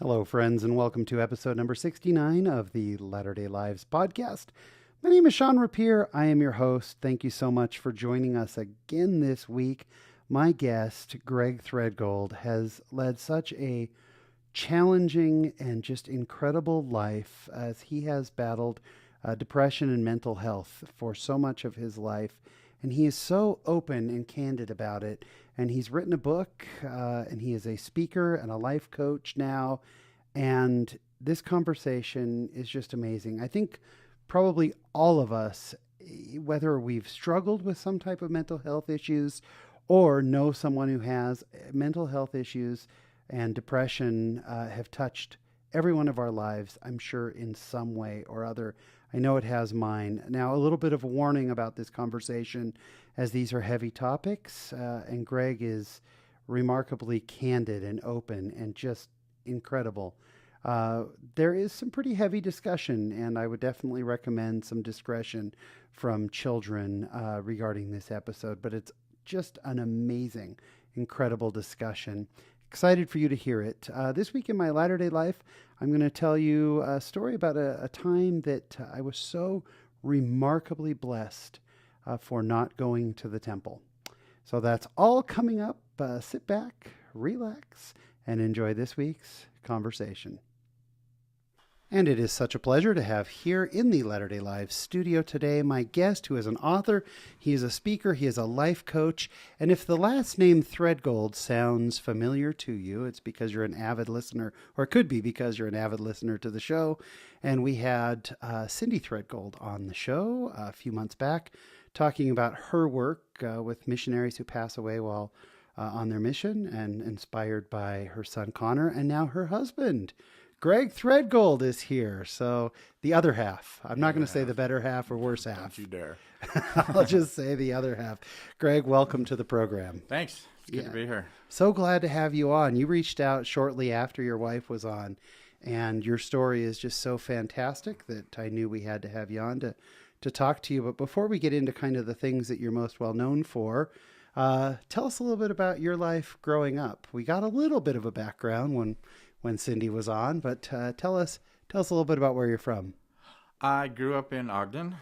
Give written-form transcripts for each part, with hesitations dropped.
Hello, friends, and welcome to episode number 69 of the Latter-day Lives podcast. My name is Sean Rapier. I am your host. Thank you so much for joining us again this week. My guest, Greg Thredgold, has led such a challenging and just incredible life as he has battled depression and mental health for so much of his life. And he is so open and candid about it. And he's written a book, and he is a speaker and a life coach now. And this conversation is just amazing. I think probably all of us, whether we've struggled with some type of mental health issues or know someone who has mental health issues and depression, have touched every one of our lives, I'm sure, in some way or other. I know it has mine. Now, a little bit of a warning about this conversation, as these are heavy topics, and Greg is remarkably candid and open and just incredible. There is some pretty heavy discussion, and I would definitely recommend some discretion from children regarding this episode, but it's just an amazing, incredible discussion. Excited for you to hear it. This week in my latter-day life, I'm going to tell you a story about a time that I was so remarkably blessed for not going to the temple. So that's all coming up. Sit back, relax, and enjoy this week's conversation. And it is such a pleasure to have here in the Latter-day Lives studio today my guest, who is an author, he is a speaker, he is a life coach, and if the last name Thredgold sounds familiar to you, it's because you're an avid listener, or it could be because you're an avid listener to the show. And we had Cindy Thredgold on the show a few months back, talking about her work with missionaries who pass away while on their mission, and inspired by her son Connor, and now her husband Greg Thredgold is here. So the other half. I'm not going to say the better half or worse half. Don't you dare. I'll just say the other half. Greg, welcome to the program. Thanks. It's good to be here. So glad to have you on. You reached out shortly after your wife was on, and your story is just so fantastic that I knew we had to have you on to talk to you. But before we get into kind of the things that you're most well known for, tell us a little bit about your life growing up. We got a little bit of a background when Cindy was on, but tell us a little bit about where you're from. I grew up in Ogden.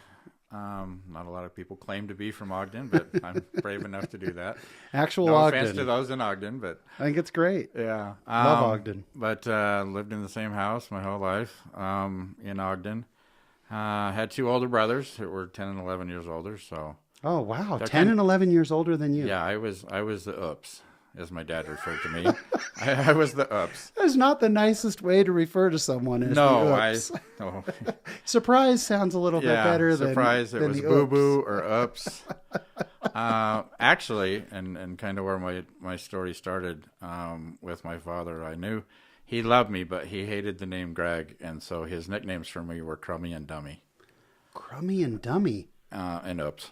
Not a lot of people claim to be from Ogden, but I'm brave enough to do that. Actual Ogden. No Ogden. offense to those in Ogden, but I think it's great. Yeah. Love Ogden. But lived in the same house my whole life in Ogden. Had two older brothers that were 10 and 11 years older. So. Oh, wow. 10 and 11 years older than you. Yeah, I was the oops, as my dad referred to me. I was the ups. That's not the nicest way to refer to someone as the ups. No. Surprise sounds a little bit better than surprise. It than was the boo-boo or ups. Actually, and kind of where my story started with my father, I knew he loved me, but he hated the name Greg, and so his nicknames for me were Crummy and Dummy. Crummy and Dummy? And ups.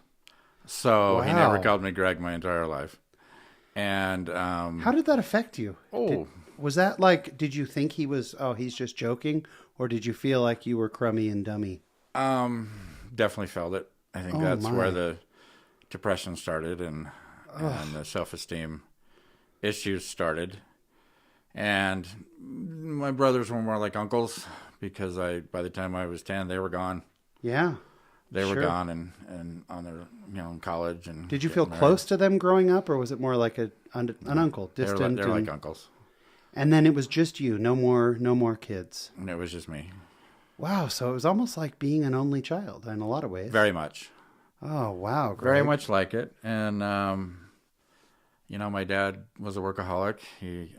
So he never called me Greg my entire life. And how did that affect you? Was that like, did you think he's just joking, or did you feel like you were crummy and dummy? Definitely felt it. I think that's where the depression started and the self-esteem issues started. And my brothers were more like uncles because by the time I was 10, they were gone. Yeah. They were gone and on their, in college. And did you feel close to them growing up, or was it more like an uncle, distant? They're like uncles. And then it was just you, no more kids. And it was just me. Wow, so it was almost like being an only child in a lot of ways. Very much. Oh, wow. Greg. Very much like it. And, my dad was a workaholic. He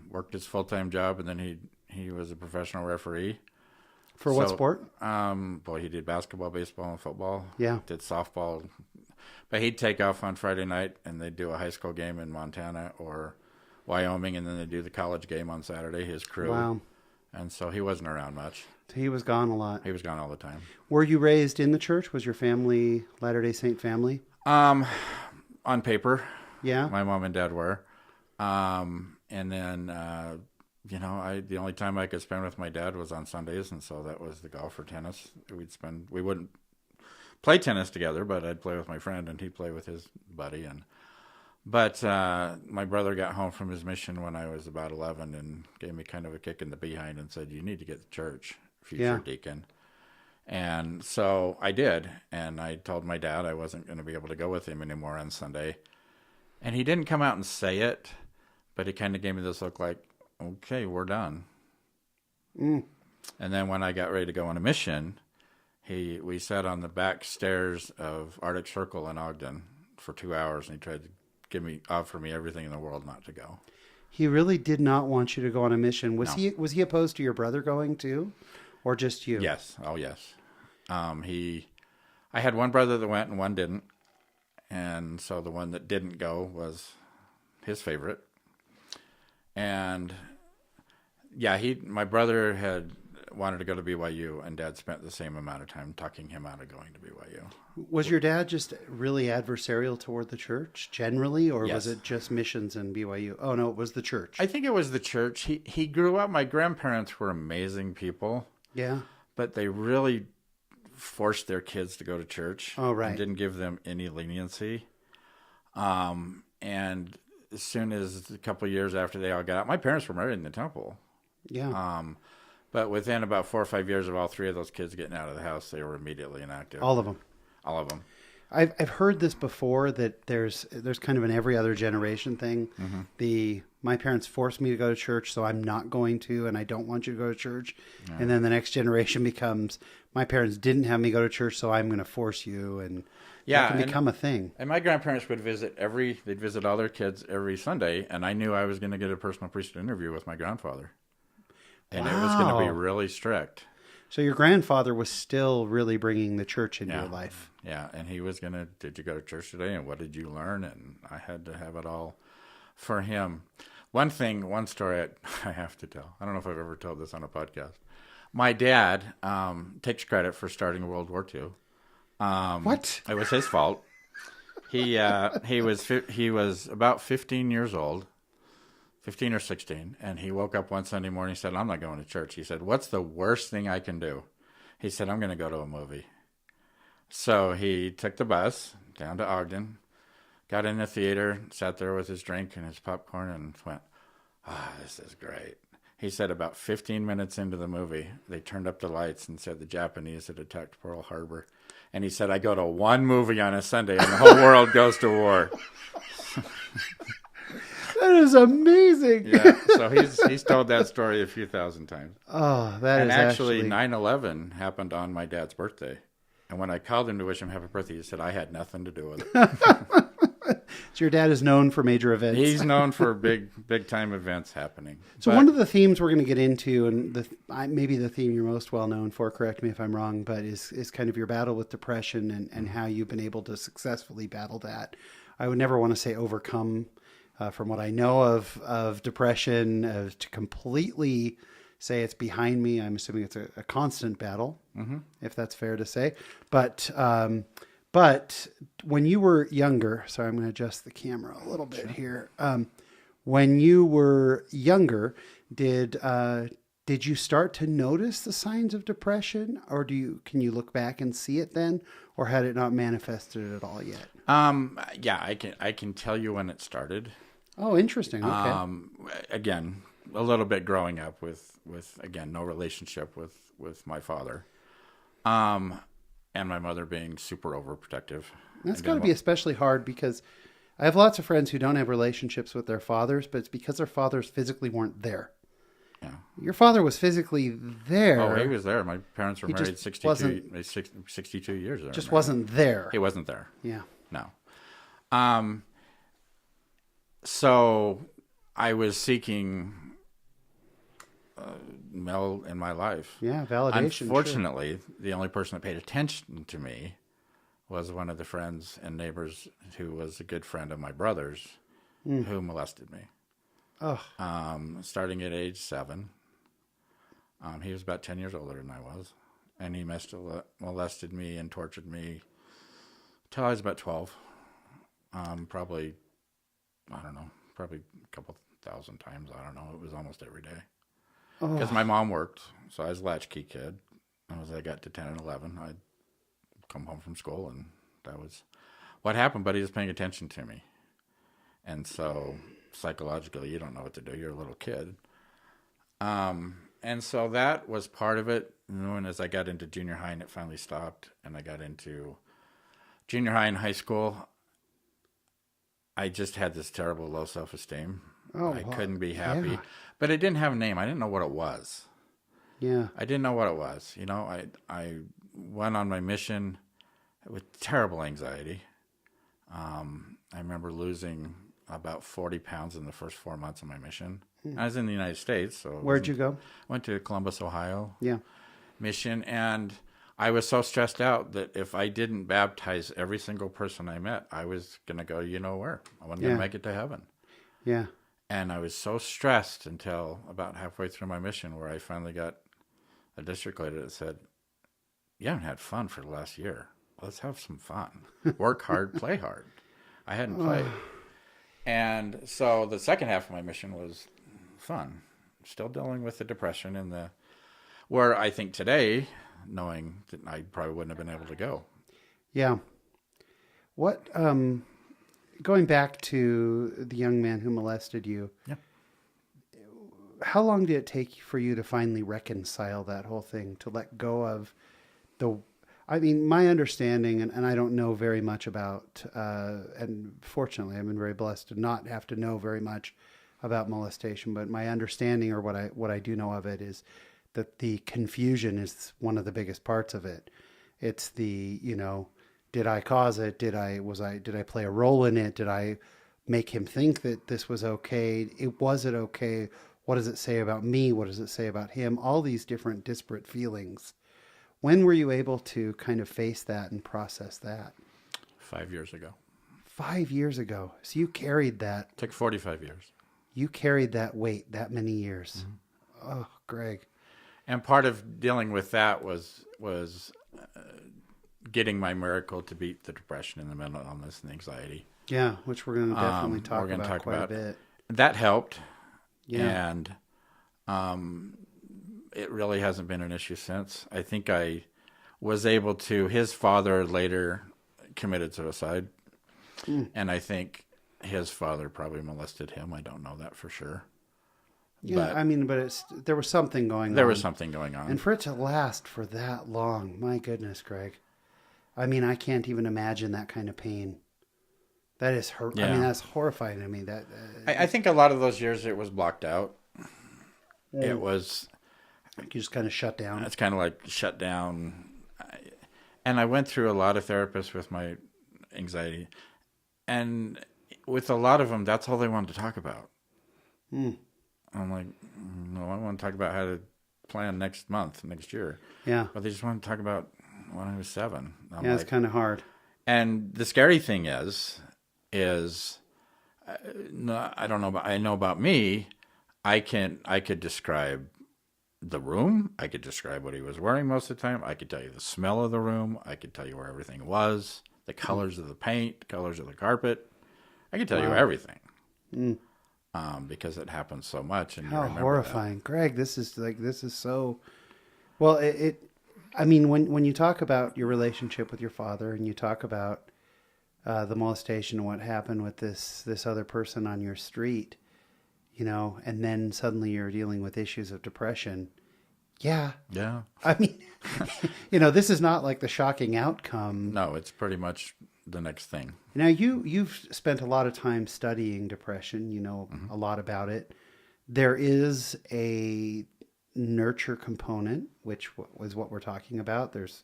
worked his full-time job, and then he was a professional referee. For what sport? He did basketball, baseball, and football. Yeah. Did softball. But he'd take off on Friday night, and they'd do a high school game in Montana or Wyoming, and then they'd do the college game on Saturday, his crew. Wow. And so he wasn't around much. He was gone a lot. He was gone all the time. Were you raised in the church? Was your family Latter-day Saint family? On paper. Yeah. My mom and dad were. And then... the only time I could spend with my dad was on Sundays, and so that was the golf or tennis. We wouldn't play tennis together, but I'd play with my friend, and he'd play with his buddy. But my brother got home from his mission when I was about 11 and gave me kind of a kick in the behind and said, "You need to get to church, future deacon." And so I did. And I told my dad I wasn't going to be able to go with him anymore on Sunday. And he didn't come out and say it, but he kind of gave me this look like, "Okay, we're done." And then when I got ready to go on a mission, we sat on the back stairs of Arctic Circle in Ogden for 2 hours, and he tried to offer me everything in the world not to go. He really did not want you to go on a mission. Was No. he opposed to your brother going too, or just you? Yes. Oh, yes. I had one brother that went and one didn't, and so the one that didn't go was his favorite. And yeah, my brother had wanted to go to BYU, and Dad spent the same amount of time talking him out of going to BYU. Was your dad just really adversarial toward the church generally, or Yes. was it just missions and BYU? Oh, no, it was the church. I think it was the church. He grew up, my grandparents were amazing people, Yeah. but they really forced their kids to go to church. Oh, right. And didn't give them any leniency. And as soon as a couple of years after they all got out, my parents were married in the temple. Yeah. But within about 4 or 5 years of all three of those kids getting out of the house, they were immediately inactive. All of them. All of them. I've heard this before, that there's kind of an every other generation thing. My parents forced me to go to church, so I'm not going to, and I don't want you to go to church. Yeah. And then the next generation becomes, my parents didn't have me go to church, so I'm going to force you, and that can become a thing. And my grandparents would they'd visit all their kids every Sunday, and I knew I was going to get a personal priesthood interview with my grandfather. And It was going to be really strict. So your grandfather was still really bringing the church into your life. Yeah, and he was going to, "Did you go to church today? And what did you learn?" And I had to have it all for him. One story I have to tell. I don't know if I've ever told this on a podcast. My dad takes credit for starting World War II. What? It was his fault. He was about 15 years old. 15 or 16, and he woke up one Sunday morning and said, "I'm not going to church." He said, "What's the worst thing I can do?" He said, "I'm going to go to a movie." So he took the bus down to Ogden, got in the theater, sat there with his drink and his popcorn, and went, "This is great." He said about 15 minutes into the movie, they turned up the lights and said the Japanese had attacked Pearl Harbor. And he said, "I go to one movie on a Sunday and the whole world goes to war." That is amazing. Yeah, so he's told that story a few thousand times. Oh, that and is actually 9/11 happened on my dad's birthday. And when I called him to wish him happy birthday, he said I had nothing to do with it. So your dad is known for major events. He's known for big time events happening. So one of the themes we're going to get into, and maybe the theme you're most well known for, correct me if I'm wrong, but is kind of your battle with depression and how you've been able to successfully battle that. I would never want to say overcome. From what I know of depression, to completely say it's behind me, I'm assuming it's a constant battle, if that's fair to say. But when you were younger, sorry, I'm going to adjust the camera a little bit here. When you were younger, did you start to notice the signs of depression, or can you look back and see it then, or had it not manifested at all yet? Yeah, I can tell you when it started. Oh, interesting. Okay. Again, a little bit growing up with again, no relationship with my father. And my mother being super overprotective. That's got to be especially hard, because I have lots of friends who don't have relationships with their fathers, but it's because their fathers physically weren't there. Yeah. Your father was physically there. Oh, he was there. My parents were married 62 years. Just wasn't there. He wasn't there. Yeah. No. So I was seeking Mel in my life. Yeah, validation. Unfortunately, the only person that paid attention to me was one of the friends and neighbors who was a good friend of my brother's, who molested me. Oh. Starting at age 7. He was about 10 years older than I was, and he molested me and tortured me till I was about 12. Probably a couple thousand times. I don't know. It was almost every day. Because my mom worked, so I was a latchkey kid. As I got to 10 and 11, I'd come home from school, and that was what happened. But he was paying attention to me. And so psychologically, you don't know what to do. You're a little kid. And so that was part of it. And as I got into junior high and it finally stopped, and I got into junior high and high school, I just had this terrible low self-esteem. I couldn't be happy. Yeah. But it didn't have a name. I didn't know what it was. Yeah. I didn't know what it was. You know, I went on my mission with terrible anxiety. I remember losing about 40 pounds in the first 4 months of my mission. I was in the United States. So Where'd you go? Went to Columbus, Ohio. Yeah. Mission. And I was so stressed out that if I didn't baptize every single person I met, I was going to go, you know where? I wasn't going to make it to heaven. Yeah. And I was so stressed until about halfway through my mission where I finally got a district leader that said, you haven't had fun for the last year. Let's have some fun. Work hard, play hard. I hadn't played. And so the second half of my mission was fun. Still dealing with the depression and where I think today, knowing that I probably wouldn't have been able to go. Yeah. What, going back to the young man who molested you. Yeah. How long did it take for you to finally reconcile that whole thing, to let go of my understanding, and I don't know very much about, and fortunately I've been very blessed to not have to know very much about molestation, but my understanding, or what I do know of it, is that the confusion is one of the biggest parts of it. It's the, did I cause it? Did I play a role in it? Did I make him think that this was okay? Was it okay? What does it say about me? What does it say about him? All these different disparate feelings. When were you able to kind of face that and process that? 5 years ago. 5 years ago. So you carried that. It took 45 years. You carried that weight that many years. Mm-hmm. Oh, Greg. And part of dealing with that was getting my miracle to beat the depression and the mental illness and anxiety. Yeah, which we're going to definitely talk about quite a bit. That helped. Yeah. And it really hasn't been an issue since. I think I was able to, his father later committed suicide. And I think his father probably molested him. I don't know that for sure. Yeah, but there was something going on. There was something going on. And for it to last for that long, my goodness, Greg. I can't even imagine that kind of pain. That is that's horrifying to me. I think a lot of those years it was blocked out. It was... You just kind of shut down. It's kind of like shut down. And I went through a lot of therapists with my anxiety. And with a lot of them, that's all they wanted to talk about. I'm like, no, I want to talk about how to plan next year. Yeah. But they just want to talk about when I was 7. It's kind of hard. And the scary thing is I don't know, I know about me, I could describe the room. I could describe what he was wearing most of the time. I could tell you the smell of the room. I could tell you where everything was, the colors of the paint, colors of the carpet. I could tell you everything. Because it happens so much. And how horrifying. Greg, this is so, well, when you talk about your relationship with your father and you talk about the molestation and what happened with this other person on your street, and then suddenly you're dealing with issues of depression. Yeah. Yeah. This is not like the shocking outcome. No, it's pretty much the next thing. Now you've spent a lot of time studying depression, a lot about it. There is a nurture component, which was what we're talking about. There's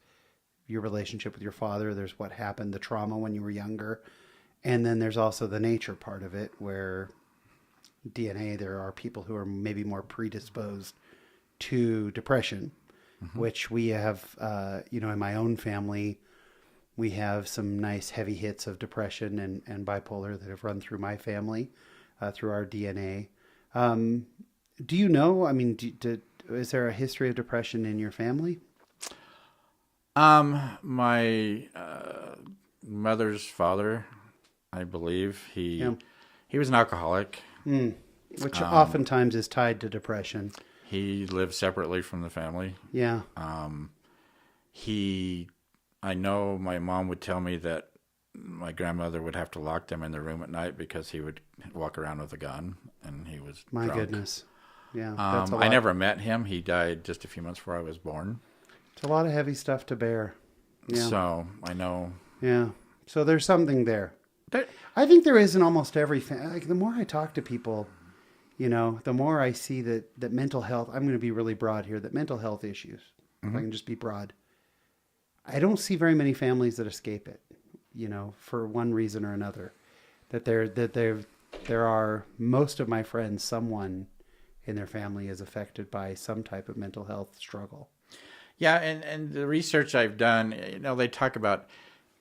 your relationship with your father. There's what happened, the trauma when you were younger. And then there's also the nature part of it where DNA, there are people who are maybe more predisposed to depression, which we have, in my own family, we have some nice heavy hits of depression and bipolar that have run through my family, through our DNA. Do you know, is there a history of depression in your family? My mother's father, I believe, he was an alcoholic. Which oftentimes is tied to depression. He lived separately from the family. Yeah. I know my mom would tell me that my grandmother would have to lock them in their room at night because he would walk around with a gun, and he was My drunk. goodness. Yeah, that's a lot. I never met him. He died just a few months before I was born. It's a lot of heavy stuff to bear. Yeah. So I know. Yeah. So there's something there. I think there is in almost every family. Like, the more I talk to people, the more I see that mental health, I'm going to be really broad here, that mental health issues, if I can just be broad, I don't see very many families that escape it, for one reason or another. There are, most of my friends, someone in their family is affected by some type of mental health struggle. Yeah, and the research I've done, they talk about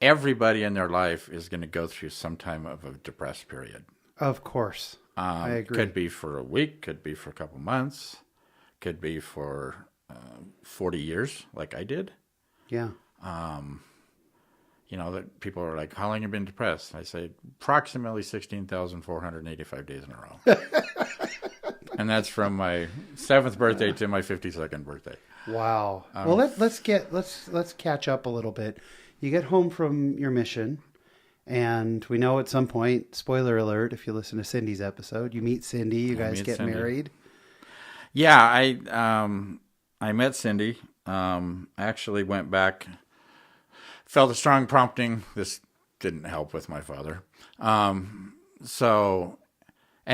everybody in their life is going to go through some time of a depressed period. Of course. I agree. Could be for a week, could be for a couple months, could be for 40 years, like I did. Yeah. That people are like, how long have you been depressed? I say, approximately 16,485 days in a row. And that's from my 7th birthday to my 52nd birthday. Wow. Well, let's catch up a little bit. You get home from your mission, and we know at some point, spoiler alert, if you listen to Cindy's episode, you meet Cindy, you guys get married. Yeah, I met Cindy. I actually went back, felt a strong prompting. This didn't help with my father. And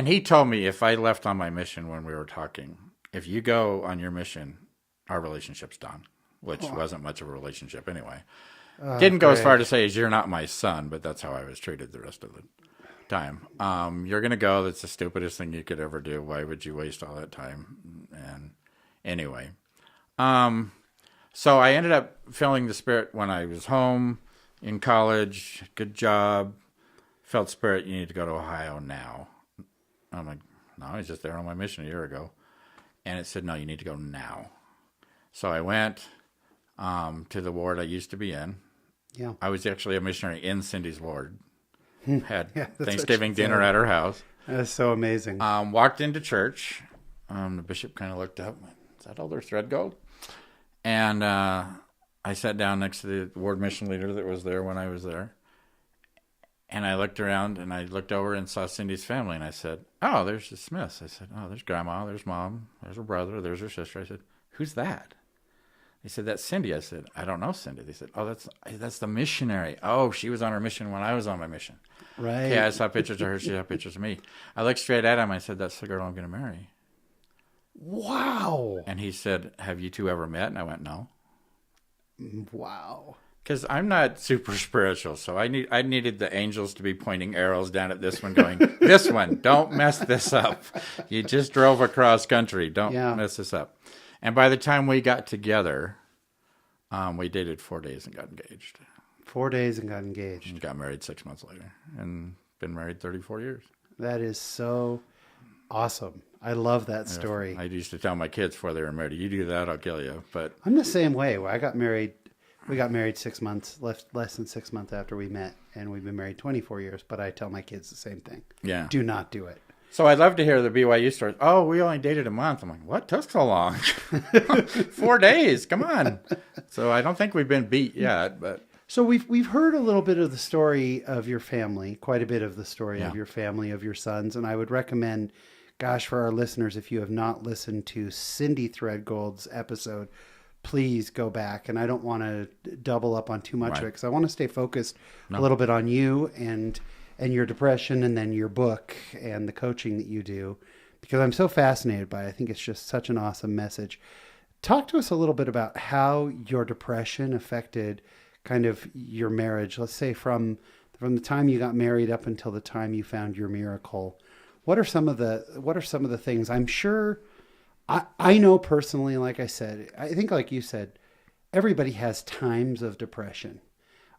he told me if I left on my mission when we were talking, if you go on your mission, our relationship's done, which wasn't much of a relationship anyway. Didn't go as far to say as you're not my son, but that's how I was treated the rest of the time. You're going to go. That's the stupidest thing you could ever do. Why would you waste all that time? And anyway, so I ended up feeling the Spirit when I was home in college. Good job. Felt Spirit, you need to go to Ohio now. I'm like, no, I was just there on my mission a year ago. And it said, no, you need to go now. So I went to the ward I used to be in. Yeah. I was actually a missionary in Cindy's ward. Had Yeah, Thanksgiving dinner at her house. That's so amazing. Walked into church. The bishop kind of looked up. Is that Elder Thredgold? And I sat down next to the ward mission leader that was there when I was there. And I looked around and I looked over and saw Cindy's family. And I said, oh, there's the Smiths. I said, oh, there's Grandma, there's Mom, there's her brother, there's her sister. I said, who's that? They said, that's Cindy. I said, I don't know Cindy. They said, oh, that's the missionary. Oh, she was on her mission when I was on my mission. Right. Yeah, I saw pictures of her. She saw pictures of me. I looked straight at him. I said, that's the girl I'm going to marry. Wow. And he said, have you two ever met? And I went, no. Wow. Because I'm not super spiritual, so I needed the angels to be pointing arrows down at this one going, this one, don't mess this up. You just drove across country. Don't mess this up. And by the time we got together, we dated 4 days and got engaged. 4 days and got engaged. And got married 6 months later and been married 34 years. That is so awesome. I love that story. I used to tell my kids before they were married, you do that, I'll kill you. But I'm the same way. I got married. We got married 6 months, less than 6 months after we met, and we've been married 24 years. But I tell my kids the same thing. Yeah. Do not do it. So I'd love to hear the BYU stories. Oh, we only dated a month. I'm like, what took so long? 4 days. Come on. So I don't think we've been beat yet, but. So we've heard a little bit of the story of your family, quite a bit of the story of your family, of your sons, and I would recommend, gosh, for our listeners, if you have not listened to Cindy Thredgold's episode, please go back. And I don't want to double up on too much of it because I want to stay focused a little bit on you and your depression and then your book and the coaching that you do, because I'm so fascinated by it. I think it's just such an awesome message. Talk to us a little bit about how your depression affected kind of your marriage. Let's say from the time you got married up until the time you found your miracle. What are some of the things? I'm sure I know personally, like I said, I think like you said, everybody has times of depression.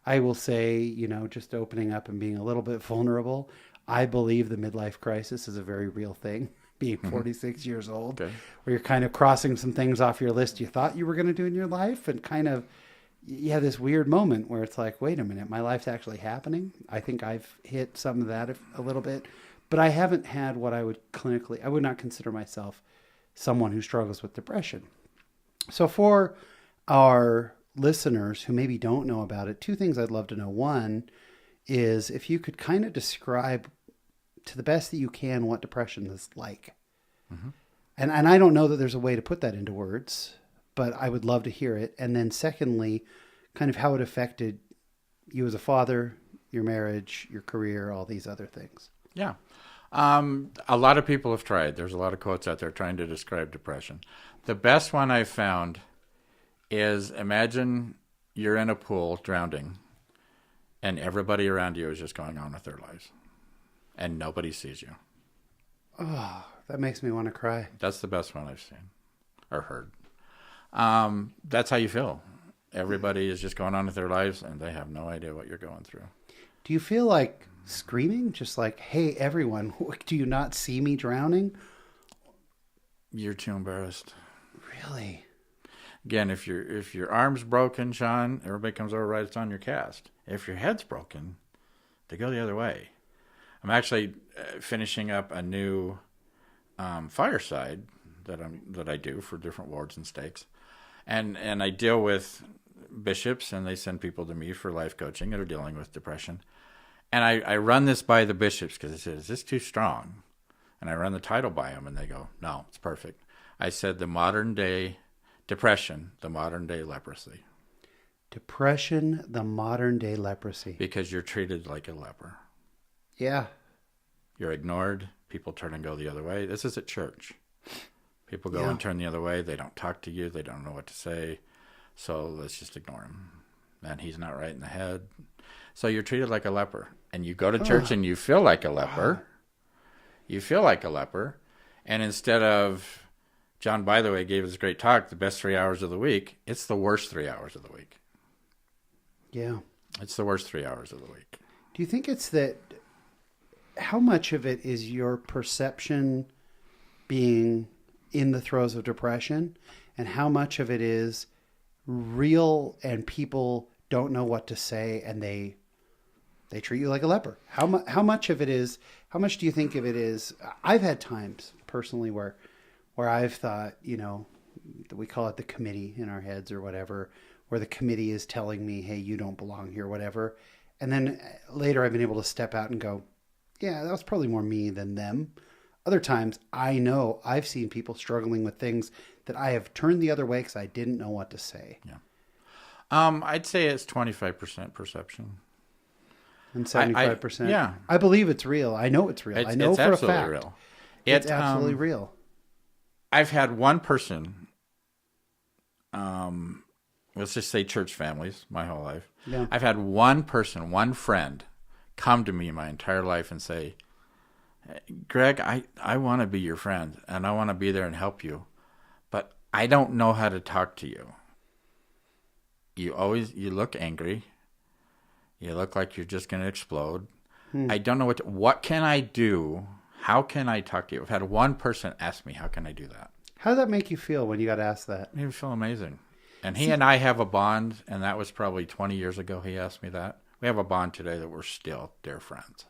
I will say, just opening up and being a little bit vulnerable, I believe the midlife crisis is a very real thing, being 46 years old, where you're kind of crossing some things off your list you thought you were going to do in your life, and kind of you have this weird moment where it's like, wait a minute, my life's actually happening. I think I've hit some of that a little bit, but I haven't had what I would not consider myself someone who struggles with depression. So for our listeners who maybe don't know about it, two things I'd love to know. One is if you could kind of describe to the best that you can what depression is like. Mm-hmm. And I don't know that there's a way to put that into words, but I would love to hear it. And then secondly, kind of how it affected you as a father, your marriage, your career, all these other things. Yeah. A lot of people have tried. There's a lot of quotes out there trying to describe depression. The best one I've found is, imagine you're in a pool drowning and everybody around you is just going on with their lives and nobody sees you. Oh, that makes me want to cry. That's the best one I've seen or heard. That's how you feel. Everybody is just going on with their lives and they have no idea what you're going through. Do you feel like screaming? Just like, hey, everyone, do you not see me drowning? You're too embarrassed. Really? Again, if your arm's broken, Sean, everybody comes over, right, it's on your cast. If your head's broken, they go the other way. I'm actually finishing up a new fireside that I do for different wards and stakes. And I deal with bishops, and they send people to me for life coaching that are dealing with depression. And I run this by the bishops because I said, is this too strong? And I run the title by them, and they go, no, it's perfect. I said, the modern day depression, the modern day leprosy. Depression, the modern day leprosy. Because you're treated like a leper. Yeah. You're ignored. People turn and go the other way. This is at church. People go and turn the other way. They don't talk to you. They don't know what to say. So let's just ignore him. And he's not right in the head. So you're treated like a leper. And you go to church and you feel like a leper. Wow. You feel like a leper. And instead of, John, by the way, gave us a great talk, the best 3 hours of the week, it's the worst 3 hours of the week. Yeah. It's the worst 3 hours of the week. Do you think it's that, how much of it is your perception being in the throes of depression, and how much of it is real and people don't know what to say and they treat you like a leper? How much of it is, how much do you think of it is? I've had times personally where I've thought, we call it the committee in our heads or whatever, where the committee is telling me, hey, you don't belong here, whatever. And then later I've been able to step out and go, yeah, that was probably more me than them. Other times I know I've seen people struggling with things that I have turned the other way because I didn't know what to say. Yeah. I'd say it's 25% perception. And 75%? Yeah. I believe it's real. I know it's real. I know for a fact. Real. It's absolutely real. I've had one person, let's just say church families, my whole life. Yeah. I've had one person, one friend, come to me my entire life and say, Greg, I want to be your friend and I want to be there and help you, but I don't know how to talk to you. You look angry. You look like you're just going to explode. I don't know what can I do? How can I talk to you? I've had one person ask me, how can I do that? How did that make you feel when you got asked that? Made me feel amazing. And he and I have a bond, and that was probably 20 years ago he asked me that. We have a bond today that we're still dear friends.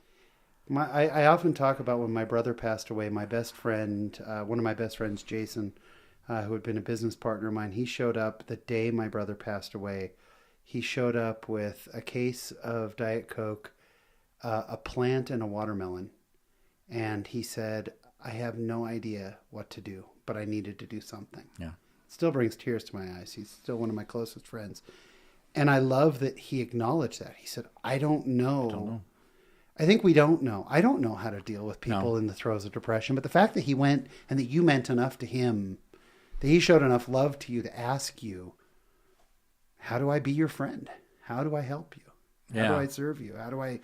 I often talk about when my brother passed away, my best friend, one of my best friends, Jason, who had been a business partner of mine, he showed up the day my brother passed away. He showed up with a case of Diet Coke, a plant, and a watermelon. And he said, I have no idea what to do, but I needed to do something. Yeah. It still brings tears to my eyes. He's still one of my closest friends. And I love that he acknowledged that. He said, I don't know. I think we don't know. I don't know how to deal with people in the throes of depression. But the fact that he went and that you meant enough to him, that he showed enough love to you to ask you, how do I be your friend? How do I help you? How do I serve you? How do I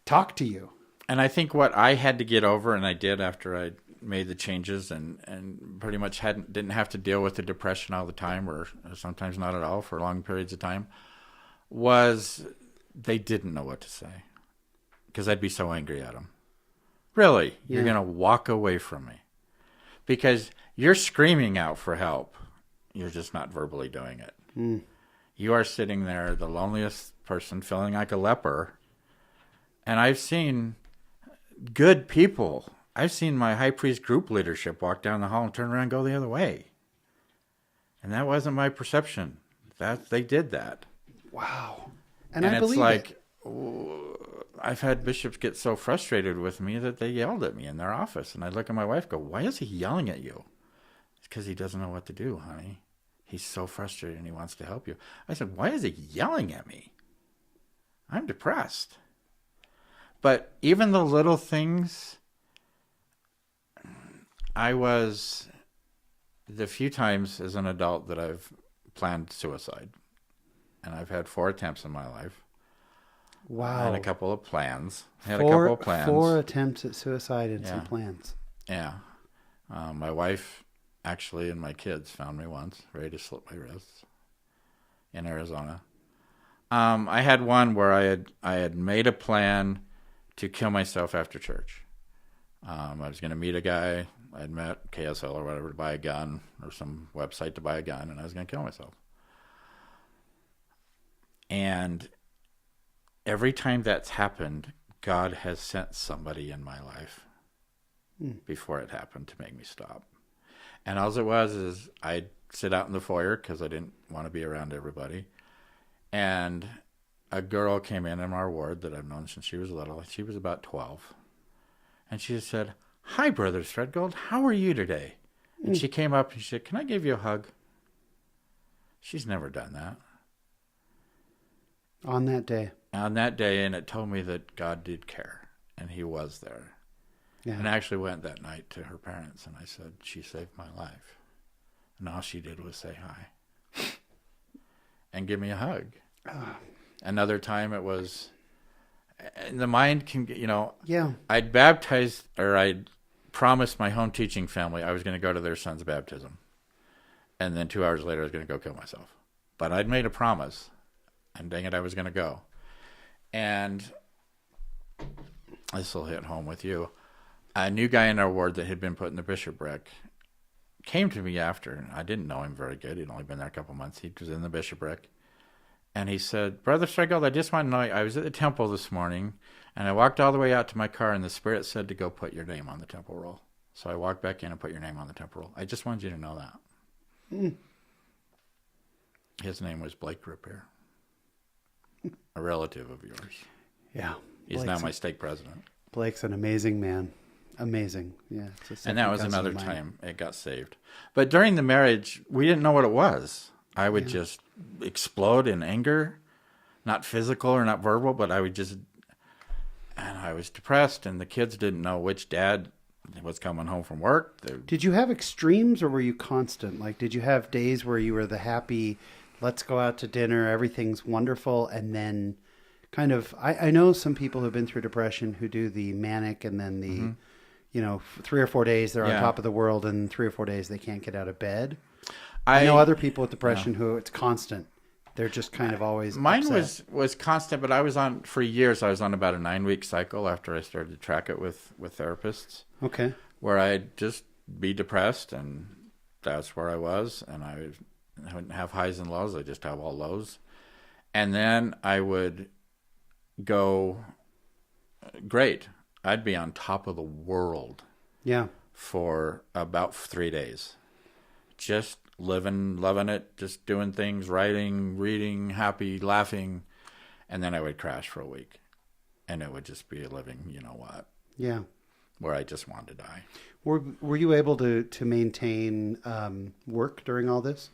talk to you? And I think what I had to get over, and I did after I made the changes and pretty much didn't have to deal with the depression all the time, or sometimes not at all for long periods of time, was they didn't know what to say because I'd be so angry at them. Really? Yeah. You're going to walk away from me because you're screaming out for help. You're just not verbally doing it. Mm. You are sitting there, the loneliest person, feeling like a leper. And I've seen good people. I've seen my high priest group leadership walk down the hall and turn around and go the other way. And that wasn't my perception. That they did that. Wow. And I believe it's like, I've had bishops get so frustrated with me that they yelled at me in their office. And I'd look at my wife and go, why is he yelling at you? It's because he doesn't know what to do, honey. He's so frustrated and he wants to help you. I said, why is he yelling at me? I'm depressed. But even the little things, the few times as an adult that I've planned suicide, and I've had 4 attempts in my life. Wow. I had a couple of plans. 4 attempts at suicide and some plans. Yeah. My wife, actually, and my kids found me once, ready to slit my wrists in Arizona. I had one where I had made a plan to kill myself after church. I was going to meet a guy I'd met, KSL or whatever, to buy a gun, or some website to buy a gun, and I was going to kill myself. And every time that's happened, God has sent somebody in my life before it happened to make me stop. And all it was is I'd sit out in the foyer because I didn't want to be around everybody. And a girl came in our ward that I've known since she was little. She was about 12. And she just said, "Hi, Brother Thredgold. How are you today?" And she came up and she said, "Can I give you a hug?" She's never done that. On that day. On that day, and it told me that God did care, and he was there. Yeah. And I actually went that night to her parents, and I said, "She saved my life." And all she did was say hi and give me a hug. Another time it was, and the mind can, I'd baptized, or I'd promised my home teaching family I was going to go to their son's baptism. And then 2 hours later, I was going to go kill myself. But I'd made a promise, and dang it, I was going to go. And this will hit home with you. A new guy in our ward that had been put in the bishopric came to me after, and I didn't know him very good. He'd only been there a couple months. He was in the bishopric. And he said, "Brother Thredgold, I just want to know, I was at the temple this morning, and I walked all the way out to my car, and the Spirit said to go put your name on the temple roll. So I walked back in and put your name on the temple roll. I just wanted you to know that." His name was Blake Repair, a relative of yours. Yeah. He's now my stake president. Blake's an amazing man. Amazing. Yeah. And that was another time it got saved. But during the marriage, we didn't know what it was. I would just explode in anger, not physical or not verbal, but I would just, and I was depressed, and the kids didn't know which dad was coming home from work. Did you have extremes, or were you constant? Like, did you have days where you were the happy, let's go out to dinner, everything's wonderful, and then kind of, I know some people who've been through depression who do the manic, and then the, 3 or 4 days they're on top of the world, and 3 or 4 days they can't get out of bed. I know other people with depression who it's constant. They're just kind of always Mine upset. was constant, but I was on, for years, I was on about a 9-week cycle after I started to track it with therapists. Okay. Where I'd just be depressed, and that's where I was, and I wouldn't have highs and lows. I just have all lows. And then I would go, great. I'd be on top of the world. Yeah. For about 3 days. Just living, loving it, just doing things, writing, reading, happy, laughing. And then I would crash for a week. And it would just be living, you know what? Yeah. Where I just wanted to die. Were you able to maintain work during all this?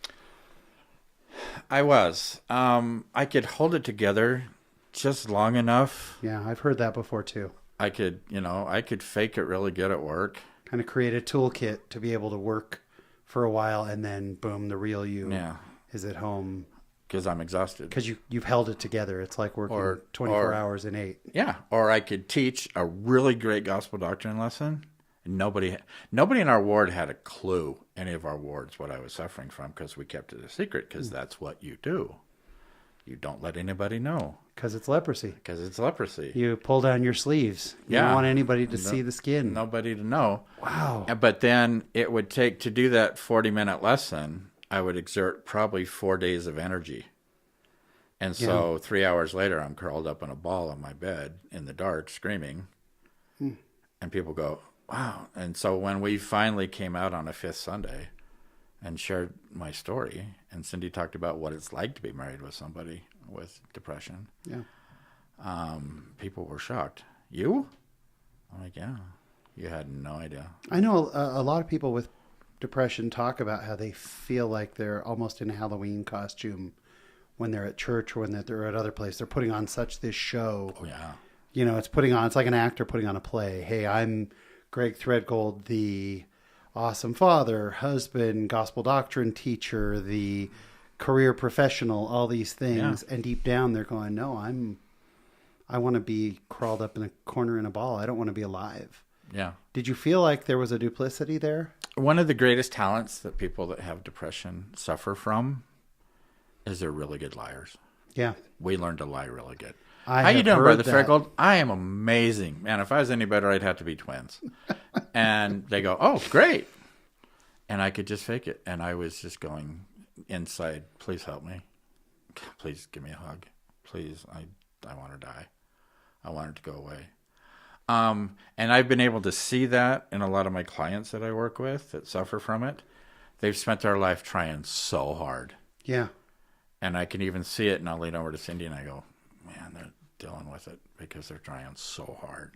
I was. I could hold it together just long enough. Yeah, I've heard that before too. I could fake it really good at work. Kind of create a toolkit to be able to work for a while, and then boom, the real you is at home. Because I'm exhausted. Because you've held it together. It's like working 24 hours in 8. Yeah, or I could teach a really great gospel doctrine lesson. And nobody in our ward had a clue, any of our wards, what I was suffering from, because we kept it a secret, because that's what you do. You don't let anybody know. Because it's leprosy. You pull down your sleeves. You don't want anybody to see the skin. Nobody to know. Wow. But then it would take, to do that 40-minute lesson, I would exert probably 4 days of energy. And so 3 hours later, I'm curled up in a ball on my bed in the dark, screaming. And people go, wow. And so when we finally came out on a 5th Sunday and shared my story, and Cindy talked about what it's like to be married with somebody with depression. People were shocked. You? I'm like, yeah. You had no idea. I know a lot of people with depression talk about how they feel like they're almost in a Halloween costume when they're at church or when they're at other places. They're putting on such this show. Oh, yeah. You know, it's like an actor putting on a play. Hey, I'm Greg Thredgold, the awesome father, husband, gospel doctrine teacher, the career professional, all these things. Yeah. And deep down they're going, no, I want to be crawled up in a corner in a ball. I don't want to be alive. Yeah. Did you feel like there was a duplicity there? One of the greatest talents that people that have depression suffer from is they're really good liars. Yeah. We learn to lie really good. How you doing, Brother Thredgold? I am amazing. Man, if I was any better, I'd have to be twins. And they go, oh, great. And I could just fake it. And I was just going inside, please help me. Please give me a hug. Please, I want to die. I want it to go away. And I've been able to see that in a lot of my clients that I work with that suffer from it. They've spent their life trying so hard. Yeah. And I can even see it, and I'll lean over to Cindy and I go, man, they're dealing with it because they're trying so hard.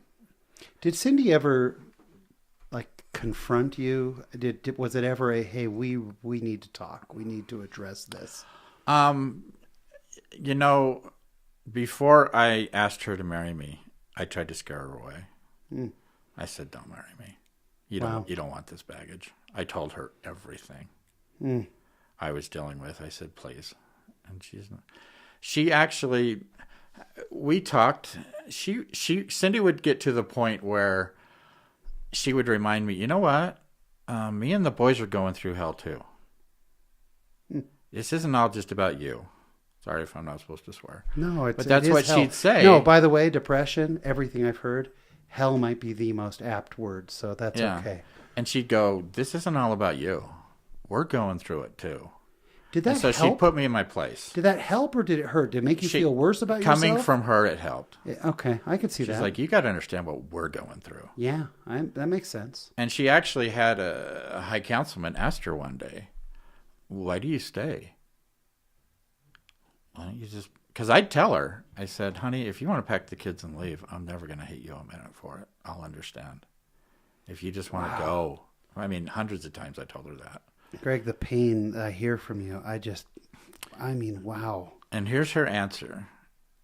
Did Cindy ever confront you? Was it ever a, hey, we need to talk, we need to address this? Before I asked her to marry me, I tried to scare her away. I said, don't marry me. You don't want this baggage. I told her everything I was dealing with. I said, please. And she actually, we talked. Cindy would get to the point where she would remind me, you know what? Me and the boys are going through hell too. This isn't all just about you. Sorry if I'm not supposed to swear. No, but that's what she'd say. No, by the way, depression, everything I've heard, hell might be the most apt word, so that's okay. And she'd go, this isn't all about you. We're going through it too. Did that help? So she put me in my place. Did that help or did it hurt? Did it make you feel worse about yourself? Coming from her, it helped. Yeah, okay, I could see that. She's like, you got to understand what we're going through. Yeah, that makes sense. And she actually had a high councilman asked her one day, why do you stay? Why don't you just... Because I'd tell her, I said, honey, if you want to pack the kids and leave, I'm never going to hate you a minute for it. I'll understand. If you just want to go. I mean, hundreds of times I told her that. Greg, the pain I hear from you, wow. And here's her answer.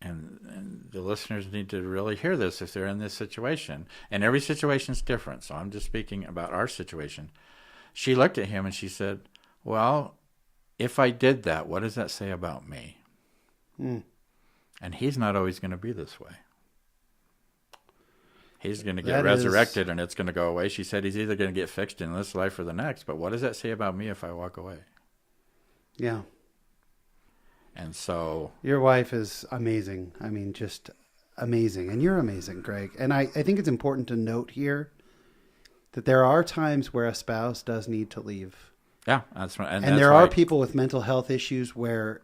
And the listeners need to really hear this if they're in this situation. And every situation is different, so I'm just speaking about our situation. She looked at him and she said, well, if I did that, what does that say about me? And he's not always going to be this way. He's going to get resurrected and it's going to go away. She said he's either going to get fixed in this life or the next. But what does that say about me if I walk away? Yeah. And so... Your wife is amazing. I mean, just amazing. And you're amazing, Greg. And I think it's important to note here that there are times where a spouse does need to leave. Yeah. That's right. And there are people with mental health issues where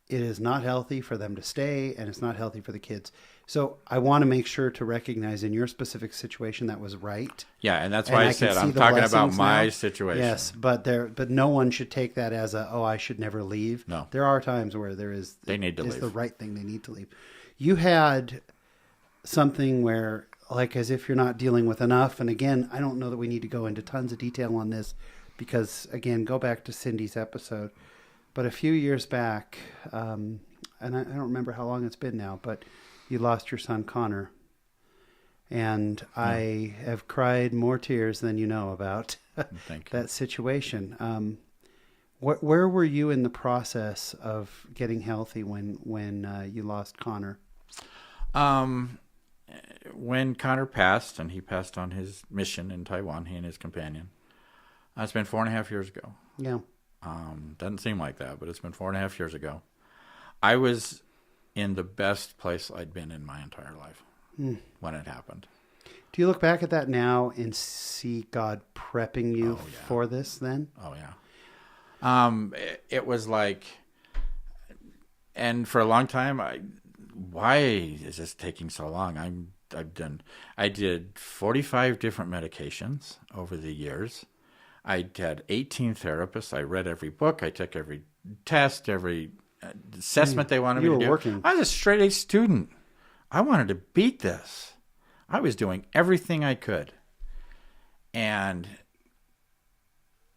it is not healthy for them to stay and it's not healthy for the kids. So I want to make sure to recognize in your specific situation that was right. Yeah, and that's why I said I'm talking about my situation. Yes, but no one should take that as I should never leave. No. There are times where they need to leave. It's the right thing, they need to leave. You had something where, like, as if you're not dealing with enough, and again, I don't know that we need to go into tons of detail on this because, again, go back to Cindy's episode. But a few years back, and I don't remember how long it's been now, but you lost your son, Connor. And I have cried more tears than you know about that situation. Where were you in the process of getting healthy when you lost Connor? When Connor passed, and he passed on his mission in Taiwan, he and his companion, it's been 4.5 years ago. Yeah. Doesn't seem like that, but it's been 4.5 years ago. I was in the best place I'd been in my entire life when it happened. Do you look back at that now and see God prepping you for this then? Oh, yeah. It was like, and for a long time, why is this taking so long? I did 45 different medications over the years. I had 18 therapists. I read every book. I took every test, every assessment they wanted me to do. Working. I was a straight A student. I wanted to beat this. I was doing everything I could. And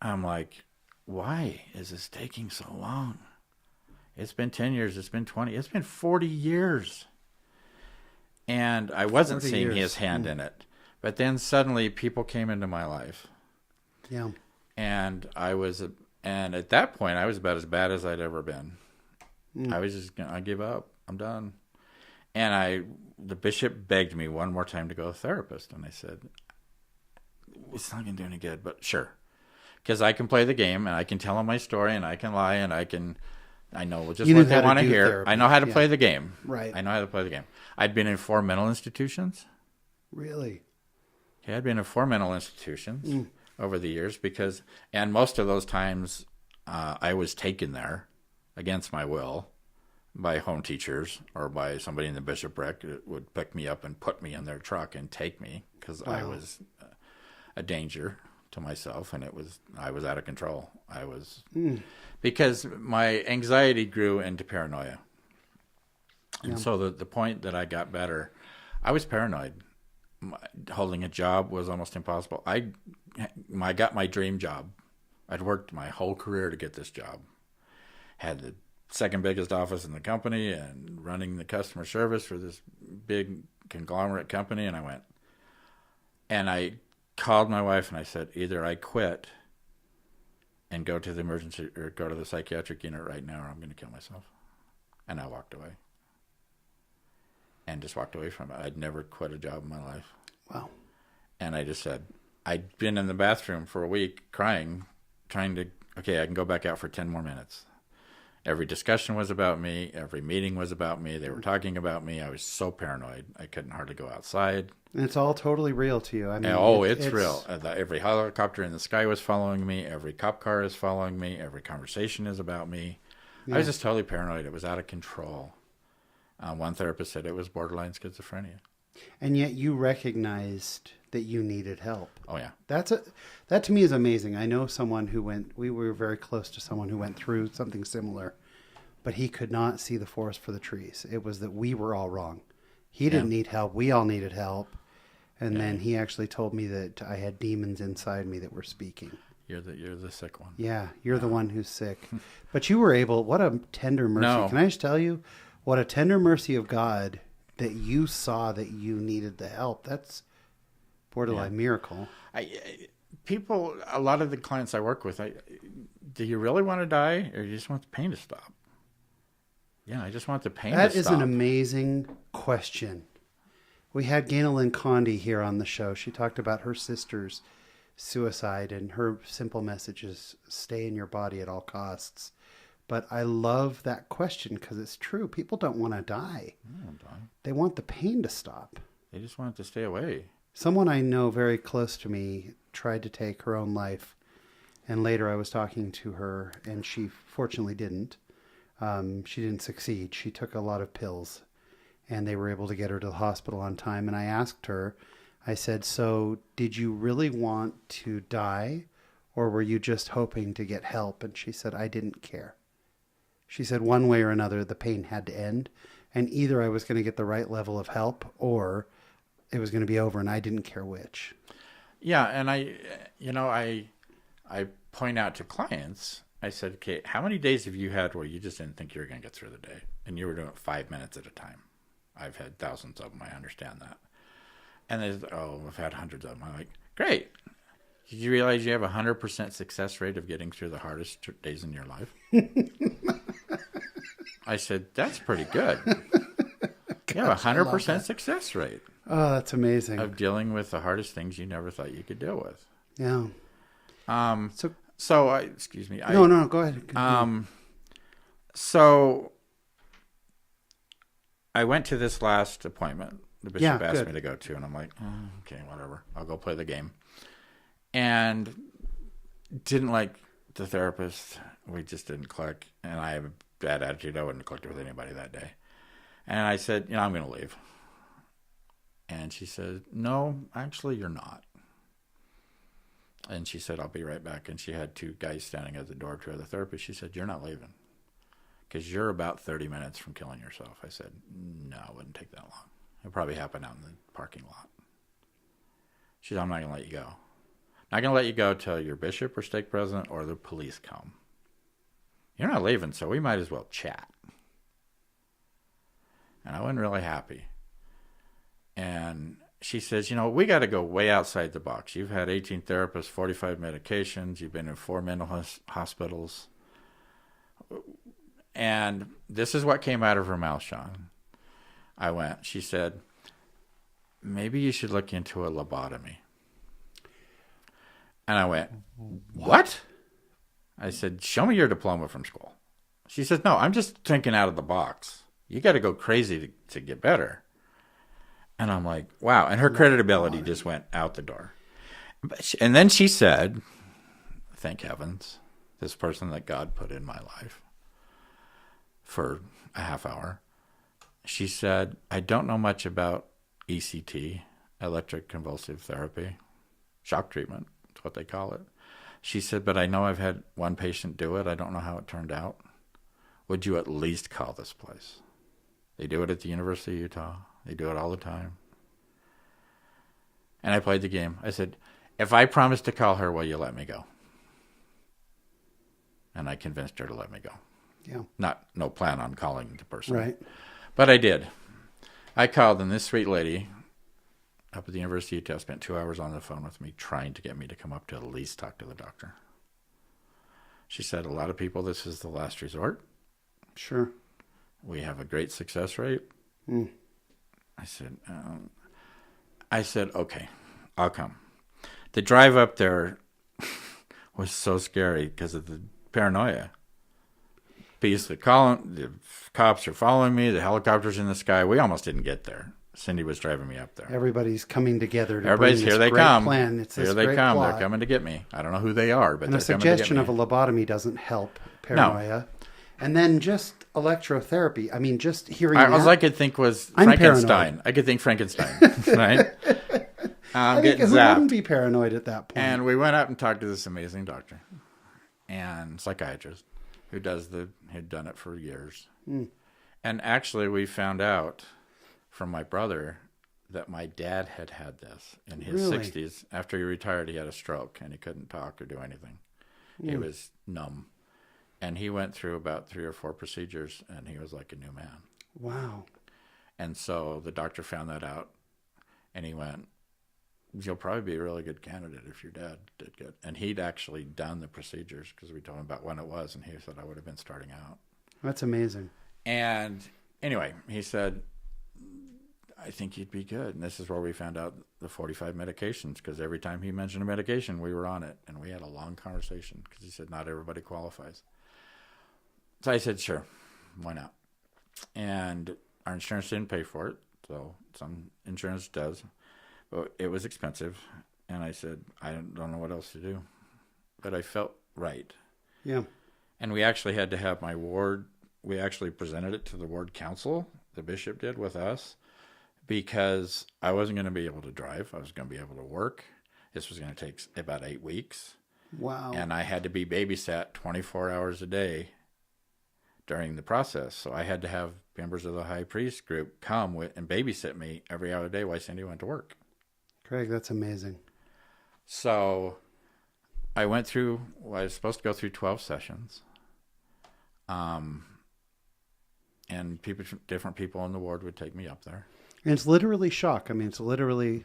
I'm like, why is this taking so long? It's been 10 years. It's been 20. It's been 40 years. And I wasn't seeing his hand in it. But then suddenly people came into my life. Yeah. And at that point, I was about as bad as I'd ever been. I was just, I give up. I'm done. And the bishop begged me one more time to go to a therapist. And I said, it's not going to do any good, but sure. Because I can play the game and I can tell them my story and I can lie and I know just what they want to hear. Therapy. I know how to play the game. Right. I know how to play the game. I'd been in 4 mental institutions. Really? Yeah, I'd been in 4 mental institutions over the years and most of those times I was taken there against my will by home teachers or by somebody in the bishopric that would pick me up and put me in their truck and take me because I was a danger to myself and I was out of control. Because my anxiety grew into paranoia. And so the point that I got better, I was paranoid. Holding a job was almost impossible. I got my dream job. I'd worked my whole career to get this job. Had the second biggest office in the company and running the customer service for this big conglomerate company. And I called my wife and I said, either I quit and go to the emergency or go to the psychiatric unit right now or I'm going to kill myself. And I walked away. And just walked away from it. I'd never quit a job in my life. Wow. And I just said, I'd been in the bathroom for a week crying, trying to, okay, I can go back out for 10 more minutes. Every discussion was about me. Every meeting was about me. They were talking about me. I was so paranoid. I couldn't hardly go outside. And it's all totally real to you. I mean, it's real. Every helicopter in the sky was following me. Every cop car is following me. Every conversation is about me. Yeah. I was just totally paranoid. It was out of control. One therapist said it was borderline schizophrenia. And yet you recognized that you needed help. Oh, yeah. That to me is amazing. I know someone we were very close to someone who went through something similar, but he could not see the forest for the trees. It was that we were all wrong. He didn't need help. We all needed help. And then he actually told me that I had demons inside me that were speaking. You're the sick one. Yeah, you're the one who's sick. But you were able, what a tender mercy. No. Can I just tell you, what a tender mercy of God that you saw that you needed the help. That's borderline miracle. A lot of the clients I work with, do you really want to die or you just want the pain to stop? Yeah, I just want the pain to stop. That is an amazing question. We had Gaynalyn Condi here on the show. She talked about her sister's suicide, and her simple message is stay in your body at all costs. But I love that question because it's true. People don't want to die. They don't die. They want the pain to stop. They just want it to stay away. Someone I know very close to me tried to take her own life. And later I was talking to her, and she fortunately didn't. She didn't succeed. She took a lot of pills, and they were able to get her to the hospital on time. And I asked her, I said, so did you really want to die, or were you just hoping to get help? And she said, I didn't care. She said one way or another, the pain had to end, and either I was going to get the right level of help or it was going to be over, and I didn't care which. Yeah, and I point out to clients, I said, okay, how many days have you had where you just didn't think you were going to get through the day, and you were doing it 5 minutes at a time? I've had thousands of them. I understand that. And they said, I've had hundreds of them. I'm like, great. Did you realize you have a 100% success rate of getting through the hardest days in your life? I said, that's pretty good. You have a 100% success rate. Oh, that's amazing. Of dealing with the hardest things you never thought you could deal with. Yeah. Excuse me. No, go ahead. So I went to this last appointment the bishop asked me to go to, and I'm like, okay, whatever. I'll go play the game. And didn't like the therapist. We just didn't click. And I have a bad attitude. I wouldn't have clicked with anybody that day. And I said, I'm going to leave. And she said, no, actually, you're not. And she said, I'll be right back. And she had 2 guys standing at the door to the therapist. She said, you're not leaving because you're about 30 minutes from killing yourself. I said, no, it wouldn't take that long. It'll probably happen out in the parking lot. She said, I'm not going to let you go. Not going to let you go till your bishop or stake president or the police come. You're not leaving, so we might as well chat. And I wasn't really happy. And she says, we got to go way outside the box. You've had 18 therapists, 45 medications. You've been in 4 mental hospitals. And this is what came out of her mouth, Sean. She said, maybe you should look into a lobotomy. And I went, what? I said, show me your diploma from school. She said, no, I'm just thinking out of the box. You got to go crazy to get better. And I'm like, wow. And her credibility just went out the door. And then she said, thank heavens, this person that God put in my life for a half hour. She said, I don't know much about ECT, electric convulsive therapy, shock treatment. What they call it. She said, but I know I've had one patient do it. I don't know how it turned out. Would you at least call this place? They do it at the University of Utah. They do it all the time. And I played the game. I said, if I promise to call her, will you let me go? And I convinced her to let me go. Yeah. No plan on calling the person. Right. But I did. I called, and this sweet lady up at the University of Utah spent 2 hours on the phone with me trying to get me to come up to at least talk to the doctor. She said, a lot of people, this is the last resort. Sure. We have a great success rate. I said, okay, I'll come. The drive up there was so scary because of the paranoia. The cops are following me. The helicopter's in the sky. We almost didn't get there. Cindy was driving me up there. Everybody's coming together to Everybody's bring here. this They great come. plan. It's Here this they great come. plot. They're coming to get me. I don't know who they are, but and they're coming to get me. a suggestion of a lobotomy doesn't help paranoia. No. And then just electrotherapy. I mean, just hearing that. All I could think was Frankenstein. I could think Frankenstein, right? I think who wouldn't be paranoid at that point? And we went up and talked to this amazing doctor and psychiatrist who'd done it for years. And actually, we found out from my brother that my dad had this in his 60s. After he retired, he had a stroke, and he couldn't talk or do anything. He was numb. And he went through about 3 or 4 procedures, and he was like a new man. Wow. And so the doctor found that out, and he went, you'll probably be a really good candidate if your dad did good. And he'd actually done the procedures because we told him about when it was, and he said, I would have been starting out. That's amazing. And anyway, he said, I think you'd be good. And this is where we found out the 45 medications, because every time he mentioned a medication, we were on it. And we had a long conversation because he said not everybody qualifies. So I said, sure, why not? And our insurance didn't pay for it, so some insurance does. But it was expensive. And I said, I don't know what else to do. But I felt right. Yeah. And we actually had to have my ward, we actually presented it to the ward council, the bishop did with us, because I wasn't going to be able to drive. I was going to be able to work. This was going to take about 8 weeks. Wow. And I had to be babysat 24 hours a day during the process. So I had to have members of the high priest group come and babysit me every hour a day while Cindy went to work. Craig, that's amazing. So I I was supposed to go through 12 sessions. And different people in the ward would take me up there. And it's literally shock. I mean, it's literally